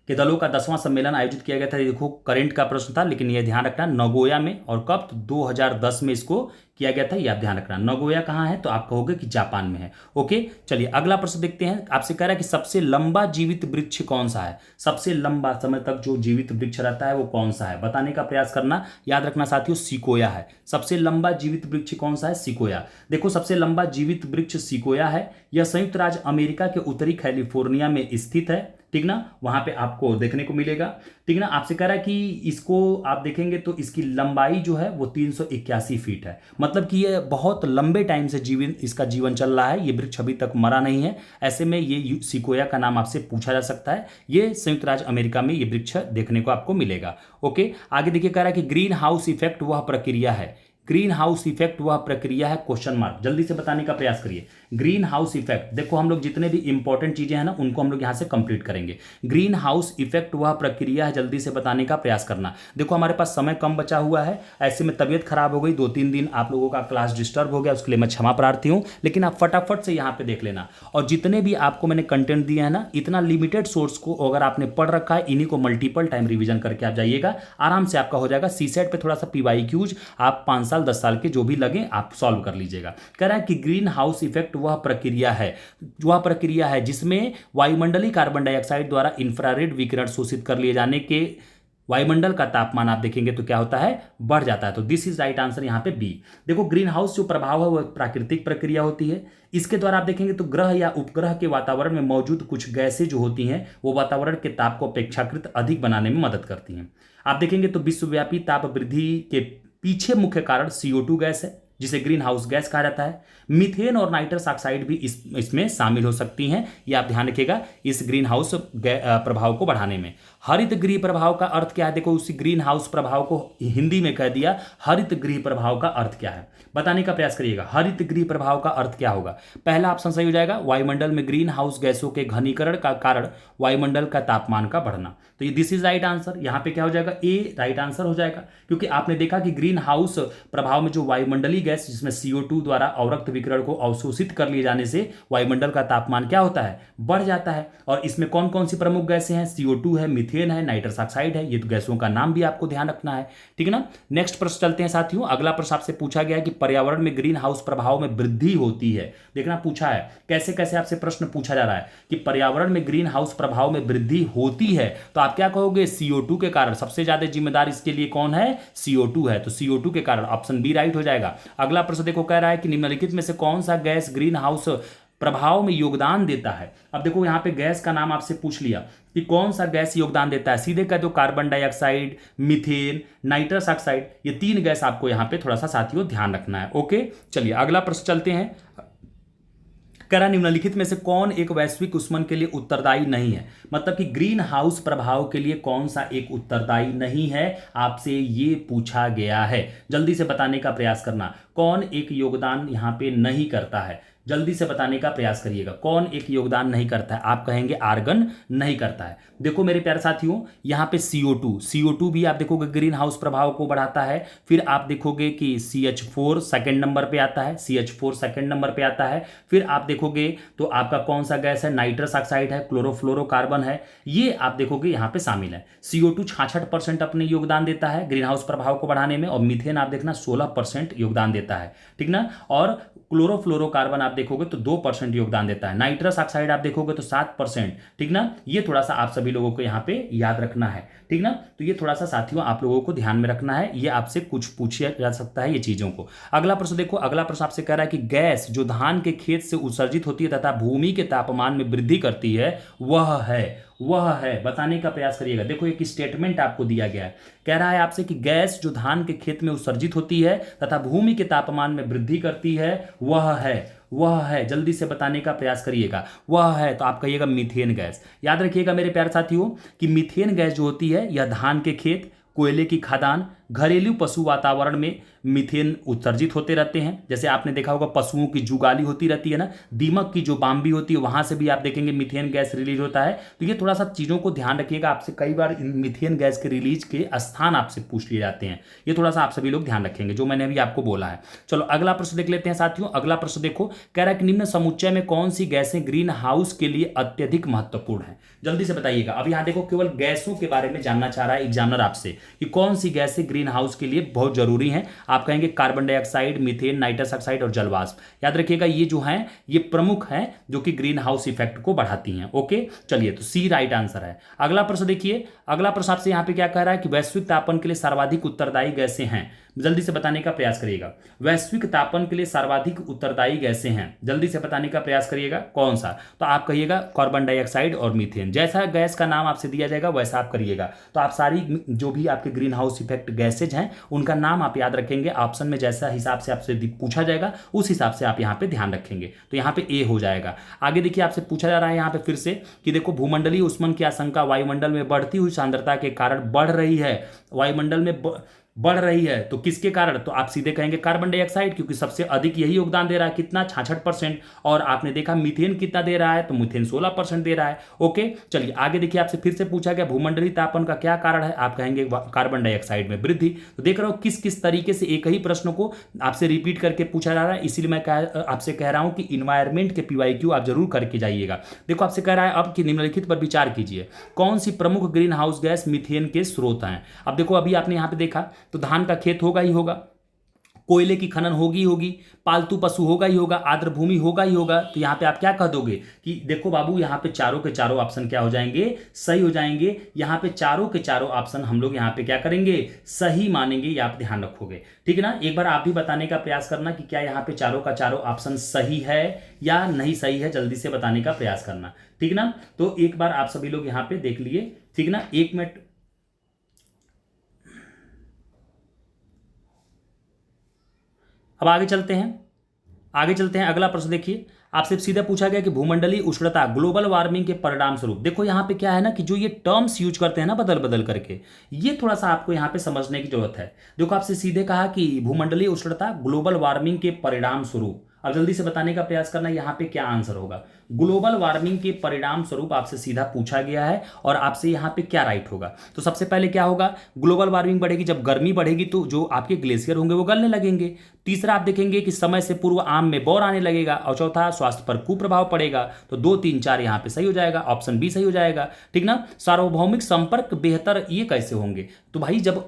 के दलों का 10वां सम्मेलन आयोजित किया गया था। देखो करंट का प्रश्न था, लेकिन यह ध्यान रखना नगोया में, और कब, तो 2010 में इसको किया गया था, यह आप ध्यान रखना। नगोया कहाँ है, तो आप कहोगे कि जापान में है। ओके, चलिए अगला प्रश्न देखते हैं। आपसे कह रहा है कि सबसे लंबा जीवित वृक्ष कौन सा है, सबसे लंबा समय तक जो जीवित वृक्ष रहता है वो कौन सा है, बताने का प्रयास करना। याद रखना साथियों, सिकोया है। सबसे लंबा जीवित वृक्ष कौन सा है, सिकोया। देखो सबसे लंबा जीवित वृक्ष सिकोया है। यह संयुक्त राज्य अमेरिका के उत्तरी कैलिफोर्निया में स्थित है, ठीक ना, वहां पे आपको देखने को मिलेगा, ठीक ना। आपसे कह रहा है कि इसको आप देखेंगे तो इसकी लंबाई जो है वो 381 फीट है, मतलब कि ये बहुत लंबे टाइम से इसका जीवन चल रहा है, ये वृक्ष अभी तक मरा नहीं है। ऐसे में ये सिकोया का नाम आपसे पूछा जा सकता है। ये संयुक्त राज्य अमेरिका में ये वृक्ष देखने को आपको मिलेगा। ओके, आगे देखिए, कह रहा है कि ग्रीन हाउस इफेक्ट वह प्रक्रिया है, ग्रीन हाउस इफेक्ट वह प्रक्रिया है क्वेश्चन मार्क, जल्दी से बताने का प्रयास करिए। ग्रीन हाउस इफेक्ट, देखो हम लोग जितने भी इंपॉर्टेंट चीजें हैं ना उनको हम लोग यहां से कंप्लीट करेंगे। ग्रीन हाउस इफेक्ट वह प्रक्रिया है, जल्दी से बताने का प्रयास करना। देखो हमारे पास समय कम बचा हुआ है, ऐसे में तबियत खराब हो गई, 2-3 दिन आप लोगों का क्लास डिस्टर्ब हो गया, उसके लिए मैं क्षमा प्रार्थी हूं, लेकिन आप फटाफट से यहां पे देख लेना। और जितने भी आपको मैंने कंटेंट दिया है ना, इतना लिमिटेड सोर्स को अगर आपने पढ़ रखा है, इन्हीं को मल्टीपल टाइम रिवीजन करके आप जाइएगा, आराम से आपका हो जाएगा। सीसेट पे थोड़ा सा पीवाईक्यूज आप 5 साल 10 साल के जो भी लगे आप सॉल्व कर लीजिएगा। कह रहा है कि ग्रीन हाउस इफेक्ट वह प्रक्रिया है जिसमें वायुमंडलीय कार्बन डाइऑक्साइड द्वारा इंफ्रारेड विकिरण शोषित कर लिए जाने के वायुमंडल का तापमान आप देखेंगे तो क्या होता है, बढ़ जाता है। तो दिस इज राइट आंसर यहां पे बी। देखो ग्रीन हाउस जो प्रभाव है वह प्राकृतिक प्रक्रिया होती है। इसके द्वारा आप देखेंगे तो ग्रह या उपग्रह के वातावरण में मौजूद कुछ गैसें जो होती हैं वो वातावरण के ताप को अपेक्षाकृत अधिक बनाने में मदद करती हैं। आप देखेंगे तो विश्वव्यापी ताप वृद्धि के पीछे मुख्य कारण CO2 गैस है, जिसे ग्रीन हाउस गैस कहा जाता है। मीथेन और नाइट्रस ऑक्साइड भी इसमें शामिल हो सकती हैं, ये आप ध्यान रखिएगा इस ग्रीन हाउस प्रभाव को बढ़ाने में। हरित गृह प्रभाव का अर्थ क्या है, देखो उसी ग्रीन हाउस प्रभाव को हिंदी में कह दिया, हरित गृह प्रभाव का अर्थ क्या है बताने का प्रयास करिएगा। हरित गृह प्रभाव का अर्थ क्या होगा, पहला ऑप्शन सही हो जाएगा, वायुमंडल में ग्रीन हाउस गैसों के घनीकरण का कारण वायुमंडल का तापमान का बढ़ना। तो ये दिस इज राइट आंसर, यहां पे क्या हो जाएगा, ए राइट आंसर हो जाएगा। क्योंकि आपने देखा कि ग्रीन हाउस प्रभाव में जो वायुमंडलीय गैस जिसमें CO2 द्वारा अवरक्त विकिरण को अवशोषित कर लिए जाने से वायुमंडल का तापमान क्या होता है, बढ़ जाता है। और इसमें कौन कौन सी प्रमुख गैसें हैं, CO2 है, मीथेन है, नाइट्रस ऑक्साइड है, ये तो गैसों का नाम भी आपको ध्यान रखना है, ठीक है ना। नेक्स्ट प्रश्न चलते हैं साथियों। अगला प्रश्न आपसे पूछा गया है कि पर्यावरण में ग्रीन हाउस प्रभाव में वृद्धि होती है। देखना पूछा है कैसे कैसे आपसे प्रश्न पूछा जा रहा है कि पर्यावरण में ग्रीन हाउस प्रभाव में वृद्धि होती है, तो आप क्या कहोगे, CO2 के कारण। सबसे ज्यादा जिम्मेदार इसके लिए कौन है, CO2 है, तो CO2 के कारण ऑप्शन बी राइट हो जाएगा। अगला प्रश्न देखो कह रहा है कि निम्नलिखित में से कौन सा गैस ग्रीन हाउस प्रभाव में योगदान देता है। अब देखो यहां पे गैस का नाम आपसे पूछ लिया कि कौन सा गैस योगदान देता है, सीधे कह दो carbon dioxide, methane, nitrous oxide, ये 3 गैस आपको यहां पे थोड़ा सा साथियों ध्यान रखना है। ओके चलिए अगला प्रश्न चलते हैं। कह रहा निम्नलिखित में से कौन एक वैश्विक उष्मन के लिए उत्तरदायी नहीं है, मतलब कि ग्रीन हाउस प्रभाव के लिए कौन सा एक उत्तरदायी नहीं है, आपसे ये पूछा गया है। जल्दी से बताने का प्रयास करना, कौन एक योगदान यहां पे नहीं करता है, जल्दी से बताने का प्रयास करिएगा। कौन एक योगदान नहीं करता है, आप कहेंगे आर्गन नहीं करता है। देखो मेरे प्यारे साथियों यहां पे CO2 भी आप देखोगे ग्रीन हाउस प्रभाव को बढ़ाता है। फिर आप देखोगे कि CH4 सेकंड नंबर पे आता है, CH4 सेकंड नंबर पे आता है। फिर आप देखोगे तो आपका कौन सा गैस है, नाइट्रस ऑक्साइड है, क्लोरोफ्लोरोकार्बन है, ये आप देखोगे यहां पे शामिल है। CO2 66% अपने योगदान देता है ग्रीन हाउस प्रभाव को बढ़ाने में, और मीथेन आप देखना 16% योगदान देता है, ठीक ना। और क्लोरोफ्लोरोकार्बन आप देखोगे तो 2% योगदान देता है। नाइट्रस ऑक्साइड आप देखोगे तो 7%, ठीक ना। ये थोड़ा सा आप सभी लोगों को यहाँ पे याद रखना है, ठीक ना। तो ये थोड़ा सा साथियों आप लोगों को ध्यान में रखना है, ये आपसे कुछ पूछा जा सकता है ये चीजों को। अगला प्रश्न देखो, अगला प्रश्न आपसे कह रहा है कि गैस जो धान के खेत से उत्सर्जित होती है तथा भूमि के तापमान में वृद्धि करती है वह है बताने का प्रयास करिएगा। देखो एक स्टेटमेंट आपको दिया गया है, कह रहा है आपसे कि गैस जो धान के खेत में उत्सर्जित होती है तथा भूमि के तापमान में वृद्धि करती है वह है, जल्दी से बताने का प्रयास करिएगा। वह है तो आप कहिएगा मीथेन गैस। याद रखिएगा मेरे प्यारे साथियों कि मीथेन गैस जो होती है यह धान के खेत, कोयले की खदान, घरेलू पशु वातावरण में मीथेन उत्सर्जित होते रहते हैं। जैसे आपने देखा होगा पशुओं की जुगाली होती रहती है ना, दीमक की जो बाम्बी होती है वहां से भी आप देखेंगे मीथेन गैस रिलीज होता है। तो ये थोड़ा सा चीजों को ध्यान रखिएगा, आपसे कई बार इन मीथेन गैस के रिलीज के स्थान आपसे पूछ लिए जाते हैं, ये थोड़ा सा आप सभी लोग ध्यान रखेंगे जो मैंने अभी आपको बोला है। चलो अगला प्रश्न देख लेते हैं साथियों। अगला प्रश्न देखो, कह रहा है कि निम्न समुच्चय में कौन सी गैसें ग्रीन हाउस के लिए अत्यधिक महत्वपूर्ण है, जल्दी से बताइएगा। अब यहाँ देखो केवल गैसों के बारे में जानना चाह रहा है एग्जामिनर आपसे कि कौन सी गैसें ग्रीन हाउस के लिए बहुत जरूरी है। आप कहेंगे carbon dioxide, methane, nitrous oxide और जलवाष्प। याद रखिएगा ये जो हैं ये प्रमुख हैं जो कि ग्रीन हाउस इफेक्ट को बढ़ाती हैं। ओके चलिए तो सी राइट आंसर है। अगला प्रश्न देखिए, अगला प्रश्न आपसे यहां पे क्या कह रहा है कि वैश्विक तापन के लिए सर्वाधिक उत्तरदायी गैसें हैं, जल्दी से बताने का प्रयास करिएगा। वैश्विक तापन के लिए सर्वाधिक उत्तरदायी गैसें हैं, जल्दी से बताने का प्रयास करिएगा कौन सा, तो आप कहिएगा कार्बन डाइऑक्साइड और मीथेन। जैसा गैस का नाम आपसे दिया जाएगा वैसा आप करिएगा। तो आप सारी जो भी आपके ग्रीन हाउस इफेक्ट गैसेज हैं उनका नाम आप याद रखेंगे, ऑप्शन में जैसा हिसाब से आपसे पूछा जाएगा उस हिसाब से आप यहाँ पे ध्यान रखेंगे। तो यहाँ पे ए हो जाएगा। आगे देखिए आपसे पूछा जा रहा है यहाँ पे फिर से कि देखो भूमंडलीय उष्मन की आशंका वायुमंडल में बढ़ती हुई सांद्रता के कारण बढ़ रही है। वायुमंडल में बढ़ रही है तो किसके कारण, तो आप सीधे कहेंगे कार्बन डाइऑक्साइड, क्योंकि सबसे अधिक यही योगदान दे रहा है, कितना 66%। और आपने देखा मीथेन कितना दे रहा है, तो मीथेन 16% दे रहा है। ओके, चलिए आगे देखिए, आपसे फिर से पूछा गया भूमंडलीय तापमान का क्या कारण है, आप कहेंगे कार्बन डाइऑक्साइड में वृद्धि। तो देख रहे हो किस किस तरीके से एक ही प्रश्न को आपसे रिपीट करके पूछा जा रहा है, इसीलिए मैं आपसे कह रहा हूं कि इन्वायरमेंट के पीवाईक्यू आप जरूर करके जाइएगा। देखो आपसे कह रहा है अब कि निम्नलिखित पर विचार कीजिए, कौन सी प्रमुख ग्रीन हाउस गैस मीथेन के स्रोत हैं। अब देखो अभी आपने यहां पे देखा तो धान का खेत होगा ही होगा, कोयले की खनन होगी, पालतू पशु होगा ही होगा, आर्द्र भूमि होगा ही होगा। तो यहां पे आप क्या कह दोगे कि देखो बाबू यहां पे चारों के चारों ऑप्शन क्या हो जाएंगे, सही हो जाएंगे। यहां पे चारों के चारों ऑप्शन हम लोग यहां पे क्या करेंगे, सही मानेंगे, ये आप ध्यान रखोगे, ठीक है ना। एक बार आप भी बताने का प्रयास करना कि क्या यहां पे चारों का चारों ऑप्शन सही है या नहीं सही है, जल्दी से बताने का प्रयास करना, ठीक ना। तो एक बार आप सभी लोग यहां पे देख लिए, ठीक ना। 1 मिनट, अब आगे चलते हैं, अगला प्रश्न देखिए, आपसे सीधा पूछा गया कि भूमंडलीय उष्णता ग्लोबल वार्मिंग के परिणाम स्वरूप। देखो यहां पे क्या है ना कि जो ये टर्म्स यूज करते हैं ना बदल बदल करके, ये थोड़ा सा आपको यहां पे समझने की जरूरत है। देखो आपसे सीधे कहा कि भूमंडलीय उष्णता ग्लोबल वार्मिंग के परिणाम स्वरूप, अब जल्दी से बताने का प्रयास करना यहां पे क्या आंसर होगा। ग्लोबल वार्मिंग के परिणाम स्वरूप आपसे सीधा पूछा गया है और आपसे यहां पे क्या राइट होगा। तो सबसे पहले क्या होगा, ग्लोबल वार्मिंग बढ़ेगी, जब गर्मी बढ़ेगी तो जो आपके ग्लेशियर होंगे वो गलने लगेंगे। तीसरा आप देखेंगे कि समय से पूर्व आम में बौर आने लगेगा, और चौथा स्वास्थ्य पर कुप्रभाव पड़ेगा। तो 2 3 4 यहां पे सही हो जाएगा, ऑप्शन बी सही हो जाएगा, ठीक ना। सार्वभौमिक संपर्क बेहतर, ये कैसे होंगे, तो भाई जब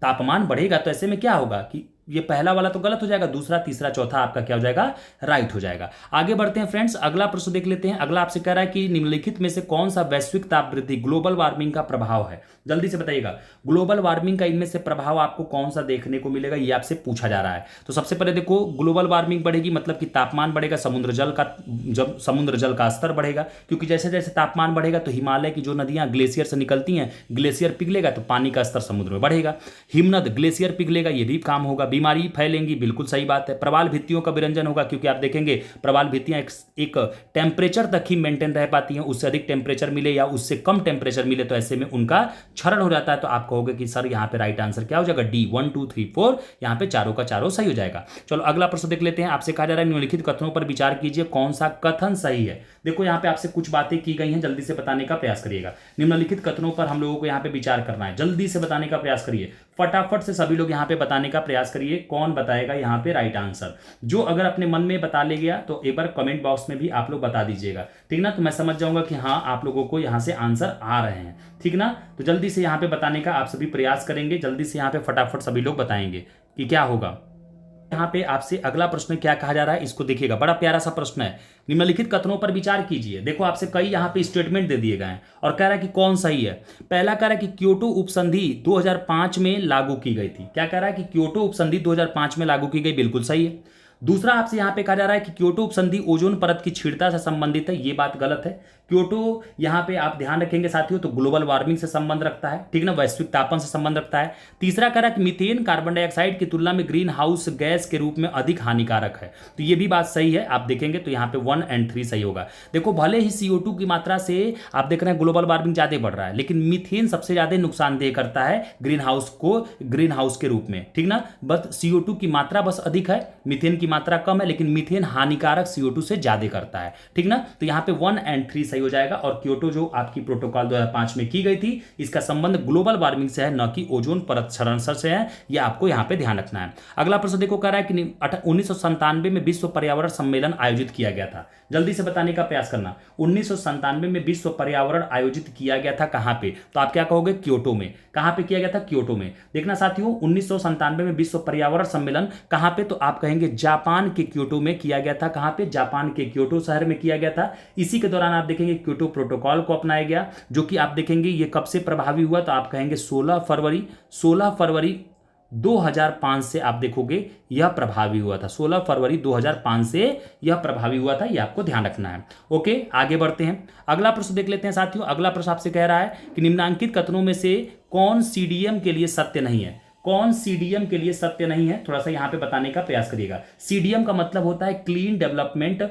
तापमान बढ़ेगा तो ऐसे में क्या होगा कि ये पहला वाला तो गलत हो जाएगा, दूसरा तीसरा चौथा आपका क्या हो जाएगा, राइट हो जाएगा। आगे बढ़ते हैं फ्रेंड्स, अगला प्रश्न देख लेते हैं। अगला आपसे कह रहा है कि निम्नलिखित में से कौन सा वैश्विक ताप वृद्धि ग्लोबल वार्मिंग का प्रभाव है, जल्दी से बताइएगा। ग्लोबल वार्मिंग का इनमें से प्रभाव आपको कौन सा देखने को मिलेगा, ये आपसे पूछा जा रहा है। तो सबसे पहले देखो, ग्लोबल वार्मिंग बढ़ेगी मतलब कि तापमान बढ़ेगा, जब समुद्र जल का स्तर बढ़ेगा, क्योंकि जैसे जैसे तापमान बढ़ेगा तो हिमालय की जो नदियां ग्लेशियर से निकलती हैं, ग्लेशियर पिघलेगा तो पानी का स्तर समुद्र में बढ़ेगा, हिमनद ग्लेशियर पिघलेगा, ये भी काम होगा, बीमारी फैलेंगी, बिल्कुल सही बात है। प्रवाल भित्तियों का विरंजन होगा, क्योंकि आप देखेंगे प्रवाल भित्तियां एक टेम्परेचर तक ही मेंटेन रह पाती हैं, उससे अधिक टेम्परेचर मिले या उससे कम टेम्परेचर मिले तो ऐसे में उनका क्षरण हो जाता है। तो आप कहोगे कि सर यहाँ पे राइट आंसर क्या हो जाएगा, डी 1 2 3 4, यहाँ पे चारों का चारों सही हो जाएगा। चलो अगला प्रश्न देख लेते हैं। आपसे कहा जा रहा है निम्नलिखित कथनों पर विचार कीजिए, कौन सा कथन सही है। देखो यहाँ पे आपसे कुछ बातें की गई हैं, जल्दी से बताने का प्रयास करिएगा। निम्नलिखित कथनों पर हम लोगों को यहाँ पे विचार करना है, जल्दी से बताने का प्रयास करिए, फटाफट से सभी लोग यहाँ पे बताने का प्रयास करिए, कौन बताएगा यहाँ पे राइट आंसर। जो अगर अपने मन में बता ले गया तो एक बार कमेंट बॉक्स में भी आप लोग बता दीजिएगा, ठीक ना। तो मैं समझ जाऊंगा कि हाँ आप लोगों को यहाँ से आंसर आ रहे हैं, ठीक ना। तो जल्दी से यहाँ पे बताने का आप सभी प्रयास करेंगे, जल्दी से यहाँ पे फटाफट सभी लोग बताएंगे कि क्या होगा। यहाँ पे आपसे अगला प्रश्न क्या कहा जा रहा है, इसको देखिएगा, बड़ा प्यारा सा प्रश्न है। निम्नलिखित कथनों पर विचार कीजिए। देखो आपसे कई यहाँ पे स्टेटमेंट दे दिए गए हैं और कह रहा है कि कौन सही है। पहला कह रहा है कि क्योटो उपसंधि 2005 में लागू की गई थी। क्या कह रहा है कि क्योटो उपसंधि 2005 में लागू की गई, बिल्कुल सही है। दूसरा आपसे यहाँ पे कहा जा रहा है कि क्योटो उपसंधि ओजोन परत की क्षीणता से संबंधित है, ये बात गलत है। क्योटो यहाँ पे आप ध्यान रखेंगे साथियों तो ग्लोबल वार्मिंग से संबंध रखता है, ठीक ना, वैश्विक तापमान से संबंध रखता है। तीसरा कह रहा है कि मीथेन कार्बन डाइऑक्साइड की तुलना में ग्रीन हाउस गैस के रूप में अधिक हानिकारक है, तो ये भी बात सही है। आप देखेंगे तो यहाँ पे 1 और 3 सही होगा। देखो भले ही CO2 की मात्रा से आप देख रहे हैं ग्लोबल वार्मिंग ज्यादा बढ़ रहा है, लेकिन मीथेन सबसे ज्यादा नुकसानदेह करता है ग्रीन हाउस के रूप में, ठीक ना। बस CO2 की मात्रा बस अधिक है, मीथेन की मात्रा कम है, लेकिन मीथेन हानिकारक CO2 से ज्यादा करता है, ठीक ना। तो यहाँ पे 1 और 3 सही हो जाएगा। और क्योटो जो आपकी प्रोटोकॉल 2005 में की गई थी, इसका संबंध ग्लोबल वार्मिंग से है, न कि ओजोन परत क्षरण से है, यह आपको यहाँ पे ध्यान रखना है। अगला प्रश्न देखो कह रहा है कि 1997 में विश्व पर्यावरण सम्मेलन आयोजित किया गया था, जल्दी से बताने का प्रयास करना। 1997 में विश्व पर्यावरण आयोजित किया गया था, कहां पे, तो आप क्या कहोगे, क्योटो में। कहां पे किया गया था, क्योटो में। देखना साथियों 1997 में विश्व पर्यावरण सम्मेलन कहां पे, तो आप कहेंगे जापान के क्योटो में किया गया था। कहां पे, जापान के क्योटो शहर में किया गया था। इसी के दौरान आप देखेंगे क्योटो प्रोटोकॉल को अपनाया गया, जो कि आप देखेंगे ये कब से प्रभावी हुआ, तो आप कहेंगे 16 फरवरी 2005 से आप देखोगे यह प्रभावी हुआ था। 16 फरवरी 2005 से यह प्रभावी हुआ था, यह आपको ध्यान रखना है। ओके आगे बढ़ते हैं, अगला प्रश्न देख लेते हैं साथियों। अगला प्रश्न आपसे कह रहा है कि निम्नांकित कथनों में से कौन CDM के लिए सत्य नहीं है। कौन CDM के लिए सत्य नहीं है, थोड़ा सा यहां पे बताने का प्रयास करिएगा। CDM का मतलब होता है clean development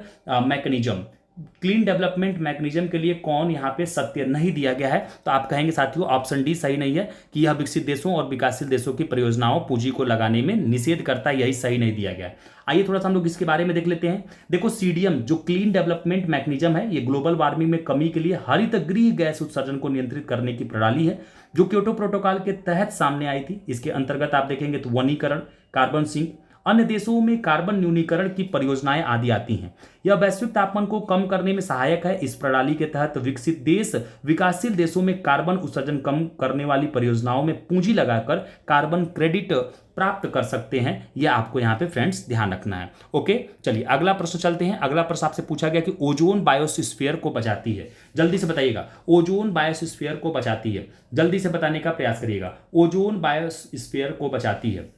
mechanism. Clean development mechanism के लिए कौन यहाँ पे सत्य नहीं दिया गया है, तो आप कहेंगे साथियों ऑप्शन डी सही नहीं है कि यह विकसित देशों और विकासशील देशों की परियोजनाओं पूंजी को लगाने में निषेध करता है, यही सही नहीं दिया गया है। आइए थोड़ा सा हम लोग इसके बारे में देख लेते हैं। देखो सीडीएम जो क्लीन डेवलपमेंट मैकेनिज्म है, ये ग्लोबल वार्मिंग में कमी के लिए हरित गृह गैस उत्सर्जन को नियंत्रित करने की प्रणाली है जो क्योटो प्रोटोकॉल के तहत सामने आई थी। इसके अंतर्गत आप देखेंगे तो वनीकरण, कार्बन सिंक, अन्य देशों में कार्बन न्यूनीकरण की परियोजनाएं आदि आती हैं। यह वैश्विक तापमान को कम करने में सहायक है। इस प्रणाली के तहत विकसित देश विकासशील देशों में कार्बन उत्सर्जन कम करने वाली परियोजनाओं में पूंजी लगाकर कार्बन क्रेडिट प्राप्त कर सकते हैं। यह आपको यहाँ पे फ्रेंड्स ध्यान रखना है। ओके, चलिए अगला प्रश्न चलते हैं। अगला प्रश्न आपसे पूछा गया कि ओजोन बायोस्फीयर को बचाती है, जल्दी से बताइएगा। ओजोन बायोस्फीयर को बचाती है, जल्दी से बताने का प्रयास करिएगा। ओजोन बायोस्फीयर को बचाती है,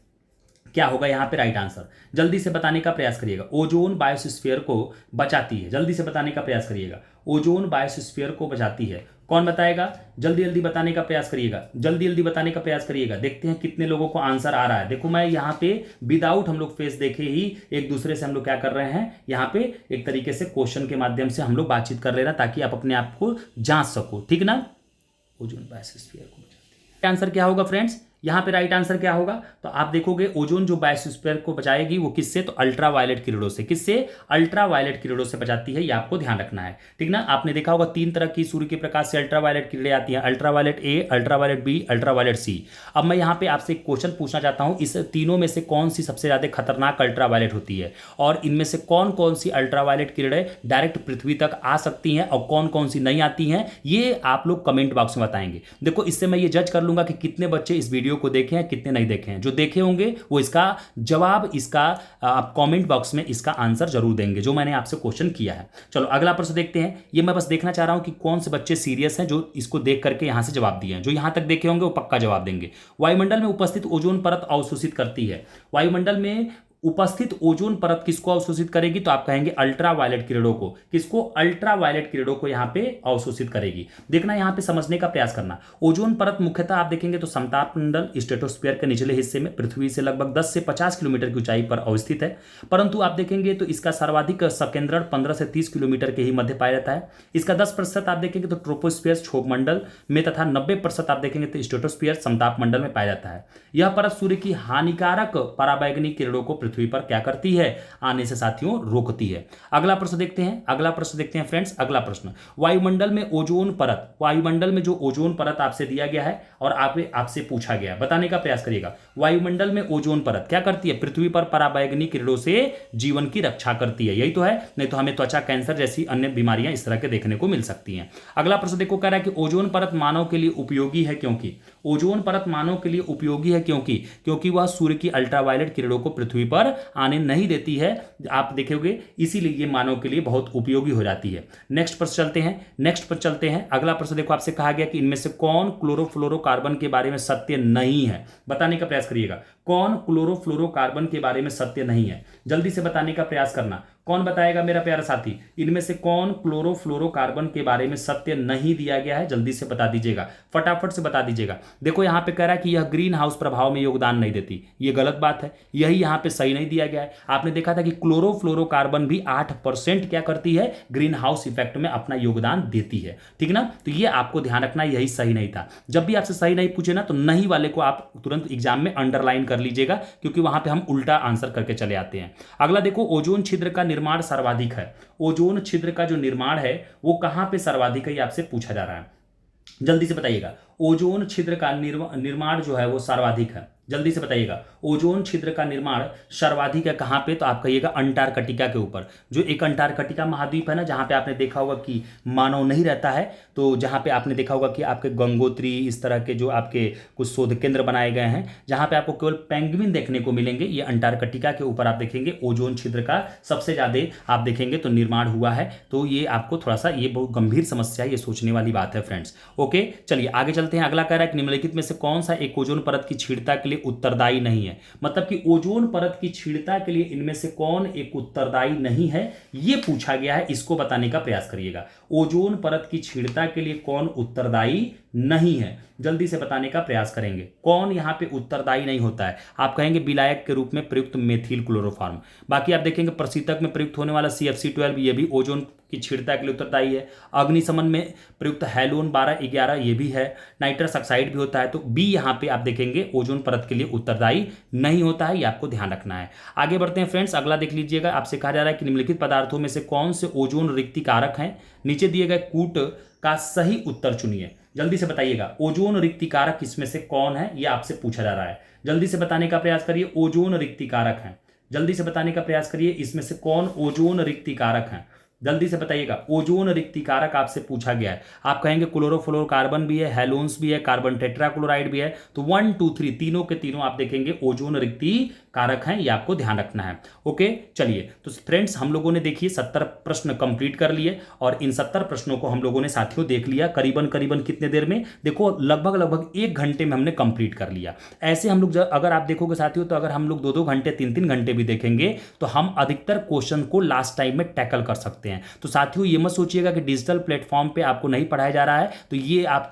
क्या होगा यहाँ पे राइट आंसर, जल्दी से बताने का प्रयास करिएगा। ओजोन बायोस्फीयर को बचाती है, जल्दी से बताने का प्रयास करिएगा। ओजोन बायोस्फीयर को बचाती है, कौन बताएगा, जल्दी जल्दी बताने का प्रयास करिएगा, जल्दी जल्दी बताने का प्रयास करिएगा। देखते हैं कितने लोगों को आंसर आ रहा है। देखो मैं यहाँ पे विदाउट हम लोग फेस देखे ही एक दूसरे से हम लोग क्या कर रहे हैं, यहाँ पे एक तरीके से क्वेश्चन के माध्यम से हम लोग बातचीत कर ले रहे हैं ताकि आप अपने आप को जांच सको, ठीक ना। ओजोन बायोस्फीयर को बचाती है, आंसर क्या होगा फ्रेंड्स, यहाँ पे राइट आंसर क्या होगा, तो आप देखोगे ओजोन जो बायोस्फीयर को बचाएगी वो किससे, तो अल्ट्रा वायलेट किरणों से। किससे, अल्ट्रा वायलेट किरणों से बचाती है, ये आपको ध्यान रखना है, ठीक ना। आपने देखा होगा 3 तरह की सूर्य के प्रकाश से अल्ट्रा वायलेट किरणें आती हैं, ultraviolet A, ultraviolet B, ultraviolet C. अब मैं यहाँ पे आपसे एक क्वेश्चन पूछना चाहता हूँ, इस तीनों में से कौन सी सबसे ज्यादा खतरनाक अल्ट्रा वायलेट होती है, और इनमें से कौन कौन सी अल्ट्रा वायलेट किरणें डायरेक्ट पृथ्वी तक आ सकती हैं और कौन कौन सी नहीं आती हैं, ये आप लोग कमेंट बॉक्स में बताएंगे। देखो इससे मैं ये जज कर लूंगा कि कितने बच्चे इस वीडियो को देखे हैं, कितने नहीं देखे हैं। जो देखे होंगे वो इसका जवाब, इसका आप कमेंट बॉक्स में इसका आंसर जरूर देंगे जो मैंने आपसे क्वेश्चन किया है। चलो अगला प्रश्न देखते हैं। ये मैं बस देखना चाह रहा हूं कि कौन से बच्चे सीरियस हैं जो इसको देख करके यहां से जवाब दिए हैं। जो यहां तक देखे होंगे वो पक्का जवाब देंगे। वायुमंडल में उपस्थित ओजोन परत अवशोषित करती है, वायुमंडल में उपस्थित ओजोन परत किसको अवशोषित करेगी, तो आप कहेंगे अल्ट्रा वायलेट किरणों को। किसको, अल्ट्रा वायलेट किरणों को यहां पे अवशोषित करेगी। देखना यहां पे समझने का प्रयास करना। ओजोन परत मुख्यतः आप देखेंगे तो समताप मंडल स्ट्रेटोस्फीयर के निचले हिस्से में पृथ्वी से लगभग 10 से 50 किलोमीटर की ऊंचाई पर अवस्थित है, परंतु आप देखेंगे तो इसका सर्वाधिक संकेंद्रण 15 से 30 किलोमीटर के ही मध्य पाया जाता है। इसका 10% आप देखेंगे तो ट्रोपोस्फीयर क्षोभ मंडल में तथा 90% आप देखेंगे तो स्ट्रेटोस्फीयर समताप मंडल में पाया जाता है। यह परत सूर्य की हानिकारक पराबैंगनी किरणों को पृथ्वी पर क्या करती है, आने से साथियों रोकती है। अगला प्रश्न देखते हैं, अगला प्रश्न देखते हैं फ्रेंड्स। अगला प्रश्न, वायुमंडल में ओजोन परत, वायुमंडल में जो ओजोन परत आपसे दिया गया है और आपसे पूछा गया, बताने का प्रयास करिएगा। वायुमंडल में ओजोन परत क्या करती है, पृथ्वी पर पराबैंगनी किरणों से जीवन की रक्षा करती है, यही तो है। नहीं तो हमें त्वचा कैंसर जैसी अन्य बीमारियां इस तरह के देखने को मिल सकती हैं। अगला प्रश्न देखो, कह रहा है कि ओजोन परत मानव के लिए उपयोगी है क्योंकि, ओजोन परत मानव के लिए उपयोगी है क्योंकि वह सूर्य की अल्ट्रावायलेट किरणों को पृथ्वी पर आने नहीं देती है। आप देखोगे इसीलिए ये मानव के लिए बहुत उपयोगी हो जाती है। नेक्स्ट प्रश्न चलते हैं, नेक्स्ट पर चलते हैं। अगला प्रश्न देखो, आपसे कहा गया कि इनमें से कौन क्लोरोफ्लोरोकार्बन के बारे में सत्य नहीं है, बताने का प्रयास करिएगा। कौन क्लोरोफ्लोरोकार्बन के बारे में सत्य नहीं है, जल्दी से बताने का प्रयास करना। कौन बताएगा मेरा प्यारा साथी, इनमें से कौन क्लोरोफ्लोरोकार्बन के बारे में सत्य नहीं दिया गया है, जल्दी से बता दीजिएगा, फटाफट से बता दीजिएगा। देखो यहां पे कह रहा है कि यह ग्रीन हाउस प्रभाव में योगदान नहीं देती, ये गलत बात है, यही यहां पे सही नहीं दिया गया है। आपने देखा था कि क्लोरोफ्लोरोकार्बन भी 8% क्या करती है, ग्रीन हाउस इफेक्ट में अपना योगदान देती है, ठीक ना। तो ये आपको ध्यान रखना, यही सही नहीं था। जब भी आपसे सही नहीं पूछे ना तो नहीं वाले को आप तुरंत एग्जाम में अंडरलाइन कर लीजिएगा, क्योंकि वहां पे हम उल्टा आंसर करके चले आते हैं। अगला देखो, ओजोन छिद्र का निर्माण सर्वाधिक है, ओजोन छिद्र का जो निर्माण है वो कहां पे सर्वाधिक है, ये आपसे पूछा जा रहा है, जल्दी से बताइएगा। ओजोन छिद्र का निर्माण जो है वो सर्वाधिक है, जल्दी से बताइएगा। ओजोन छिद्र का निर्माण सर्वाधिक है कहां पे, तो आप कहिएगा अंटार्कटिका के ऊपर। जो एक अंटार्कटिका महाद्वीप है ना, जहां पे आपने देखा होगा कि मानव नहीं रहता है, तो जहां पे आपने देखा होगा कि आपके गंगोत्री इस तरह के जो आपके कुछ शोध केंद्र बनाए गए हैं जहां पे आपको केवल पेंगुइन देखने को मिलेंगे, ये अंटार्कटिका के ऊपर आप देखेंगे ओजोन छिद्र का सबसे ज्यादा आप देखेंगे तो निर्माण हुआ है। तो ये आपको थोड़ा सा, ये बहुत गंभीर समस्या है, ये सोचने वाली बात है फ्रेंड्स। ओके चलिए आगे चलते हैं। अगला कह रहा है कि निम्नलिखित में से कौन सा एक ओजोन परत की छीड़ता के लिए उत्तरदायी नहीं है, मतलब कि ओजोन परत की छीड़ता के लिए इनमें से कौन एक उत्तरदायी नहीं है, यह पूछा गया है, इसको बताने का प्रयास करिएगा। ओजोन परत की छीड़ता के लिए कौन उत्तरदायी नहीं है, जल्दी से बताने का प्रयास करेंगे। कौन यहाँ पे उत्तरदायी नहीं होता है? आप कहेंगे विलायक के रूप में प्रयुक्त मेथिल क्लोरोफॉर्म। बाकी आप देखेंगे प्रशीतक में प्रयुक्त होने वाला CFC12 ये भी ओजोन की क्षीणता के लिए उत्तरदायी है। अग्निशमन में प्रयुक्त हैलोन 1211 ये भी है। नाइट्रस ऑक्साइड भी होता है। तो बी यहाँ पे आप देखेंगे ओजोन परत के लिए उत्तरदायी नहीं होता है, ये आपको ध्यान रखना है। आगे बढ़ते हैं फ्रेंड्स, अगला देख लीजिएगा। आपसे कहा जा रहा है कि निम्नलिखित पदार्थों में से कौन से ओजोन रिक्ति कारक हैं? नीचे दिए गए कूट का सही उत्तर चुनिए। जल्दी से बताइएगा ओजोन रिक्ति कारक इसमें से कौन है, यह आपसे पूछा जा रहा है। जल्दी से बताने का प्रयास करिए। ओजोन रिक्ति कारक है, जल्दी से बताने का प्रयास करिए। इसमें से कौन ओजोन रिक्ति कारक है? जल्दी से बताइएगा। ओजोन रिक्ति कारक आपसे पूछा गया है। आप कहेंगे क्लोरोफ्लोरोकार्बन भी है, हेलोन्स भी है, कार्बन टेट्राक्लोराइड भी है। तो 1 2 3 तीनों के तीनों आप देखेंगे ओजोन रिक्ति कारक हैं, ये आपको ध्यान रखना है। ओके, चलिए तो फ्रेंड्स हम लोगों ने देखिए 70 प्रश्न कंप्लीट कर लिए और इन 70 प्रश्नों को हम लोगों ने साथियों देख लिया करीबन करीबन कितने देर में? देखो लगभग 1 घंटे में हमने कंप्लीट कर लिया। ऐसे हम लोग अगर आप देखोगे साथियों, तो अगर हम लोग 2-2 घंटे 3-3 घंटे भी देखेंगे तो हम अधिकतर क्वेश्चन को लास्ट टाइम में टैकल कर सकते हैं। तो साथियों ये मत सोचिएगा कि डिजिटल प्लेटफॉर्म पे आपको नहीं पढ़ाया जा रहा है तो ये आप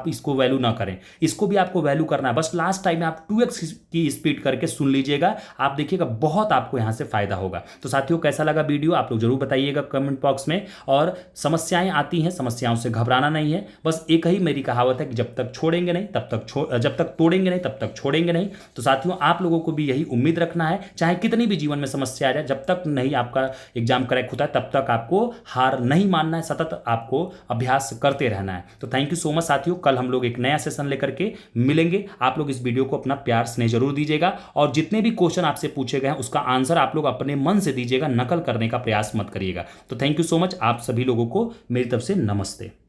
इसको वैल्यू ना करें, इसको भी आपको वैल्यू करना है। बस लास्ट टाइम में आप 2x की स्पीड करके सुन लीजिएगा, आप देखिएगा बहुत आपको यहां से फायदा होगा। तो साथियों कैसा लगा वीडियो आप लोग जरूर बताइएगा कमेंट बॉक्स में। और समस्याएं आती हैं, समस्याओं से घबराना नहीं है। बस एक ही मेरी कहावत है कि जब तक तोड़ेंगे नहीं तब तक छोड़ेंगे नहीं। तो साथियों आप लोगों को भी यही उम्मीद रखना है, चाहे कितनी भी जीवन में समस्या आ जाए, जब तक नहीं आपका एग्जाम करेक्ट होता है तब तक आपको हार नहीं मानना है, सतत आपको अभ्यास करते रहना है। तो थैंक यू सो मच साथियों, कल हम लोग एक नया सेशन लेकर के मिलेंगे। आप लोग इस वीडियो को अपना प्यार स्नेह जरूर दीजिएगा और जितने भी क्वेश्चन आपसे पूछे गए हैं उसका आंसर आप लोग अपने मन से दीजिएगा, नकल करने का प्रयास मत करिएगा। तो थैंक यू सो मच, आप सभी लोगों को मेरी तरफ से नमस्ते।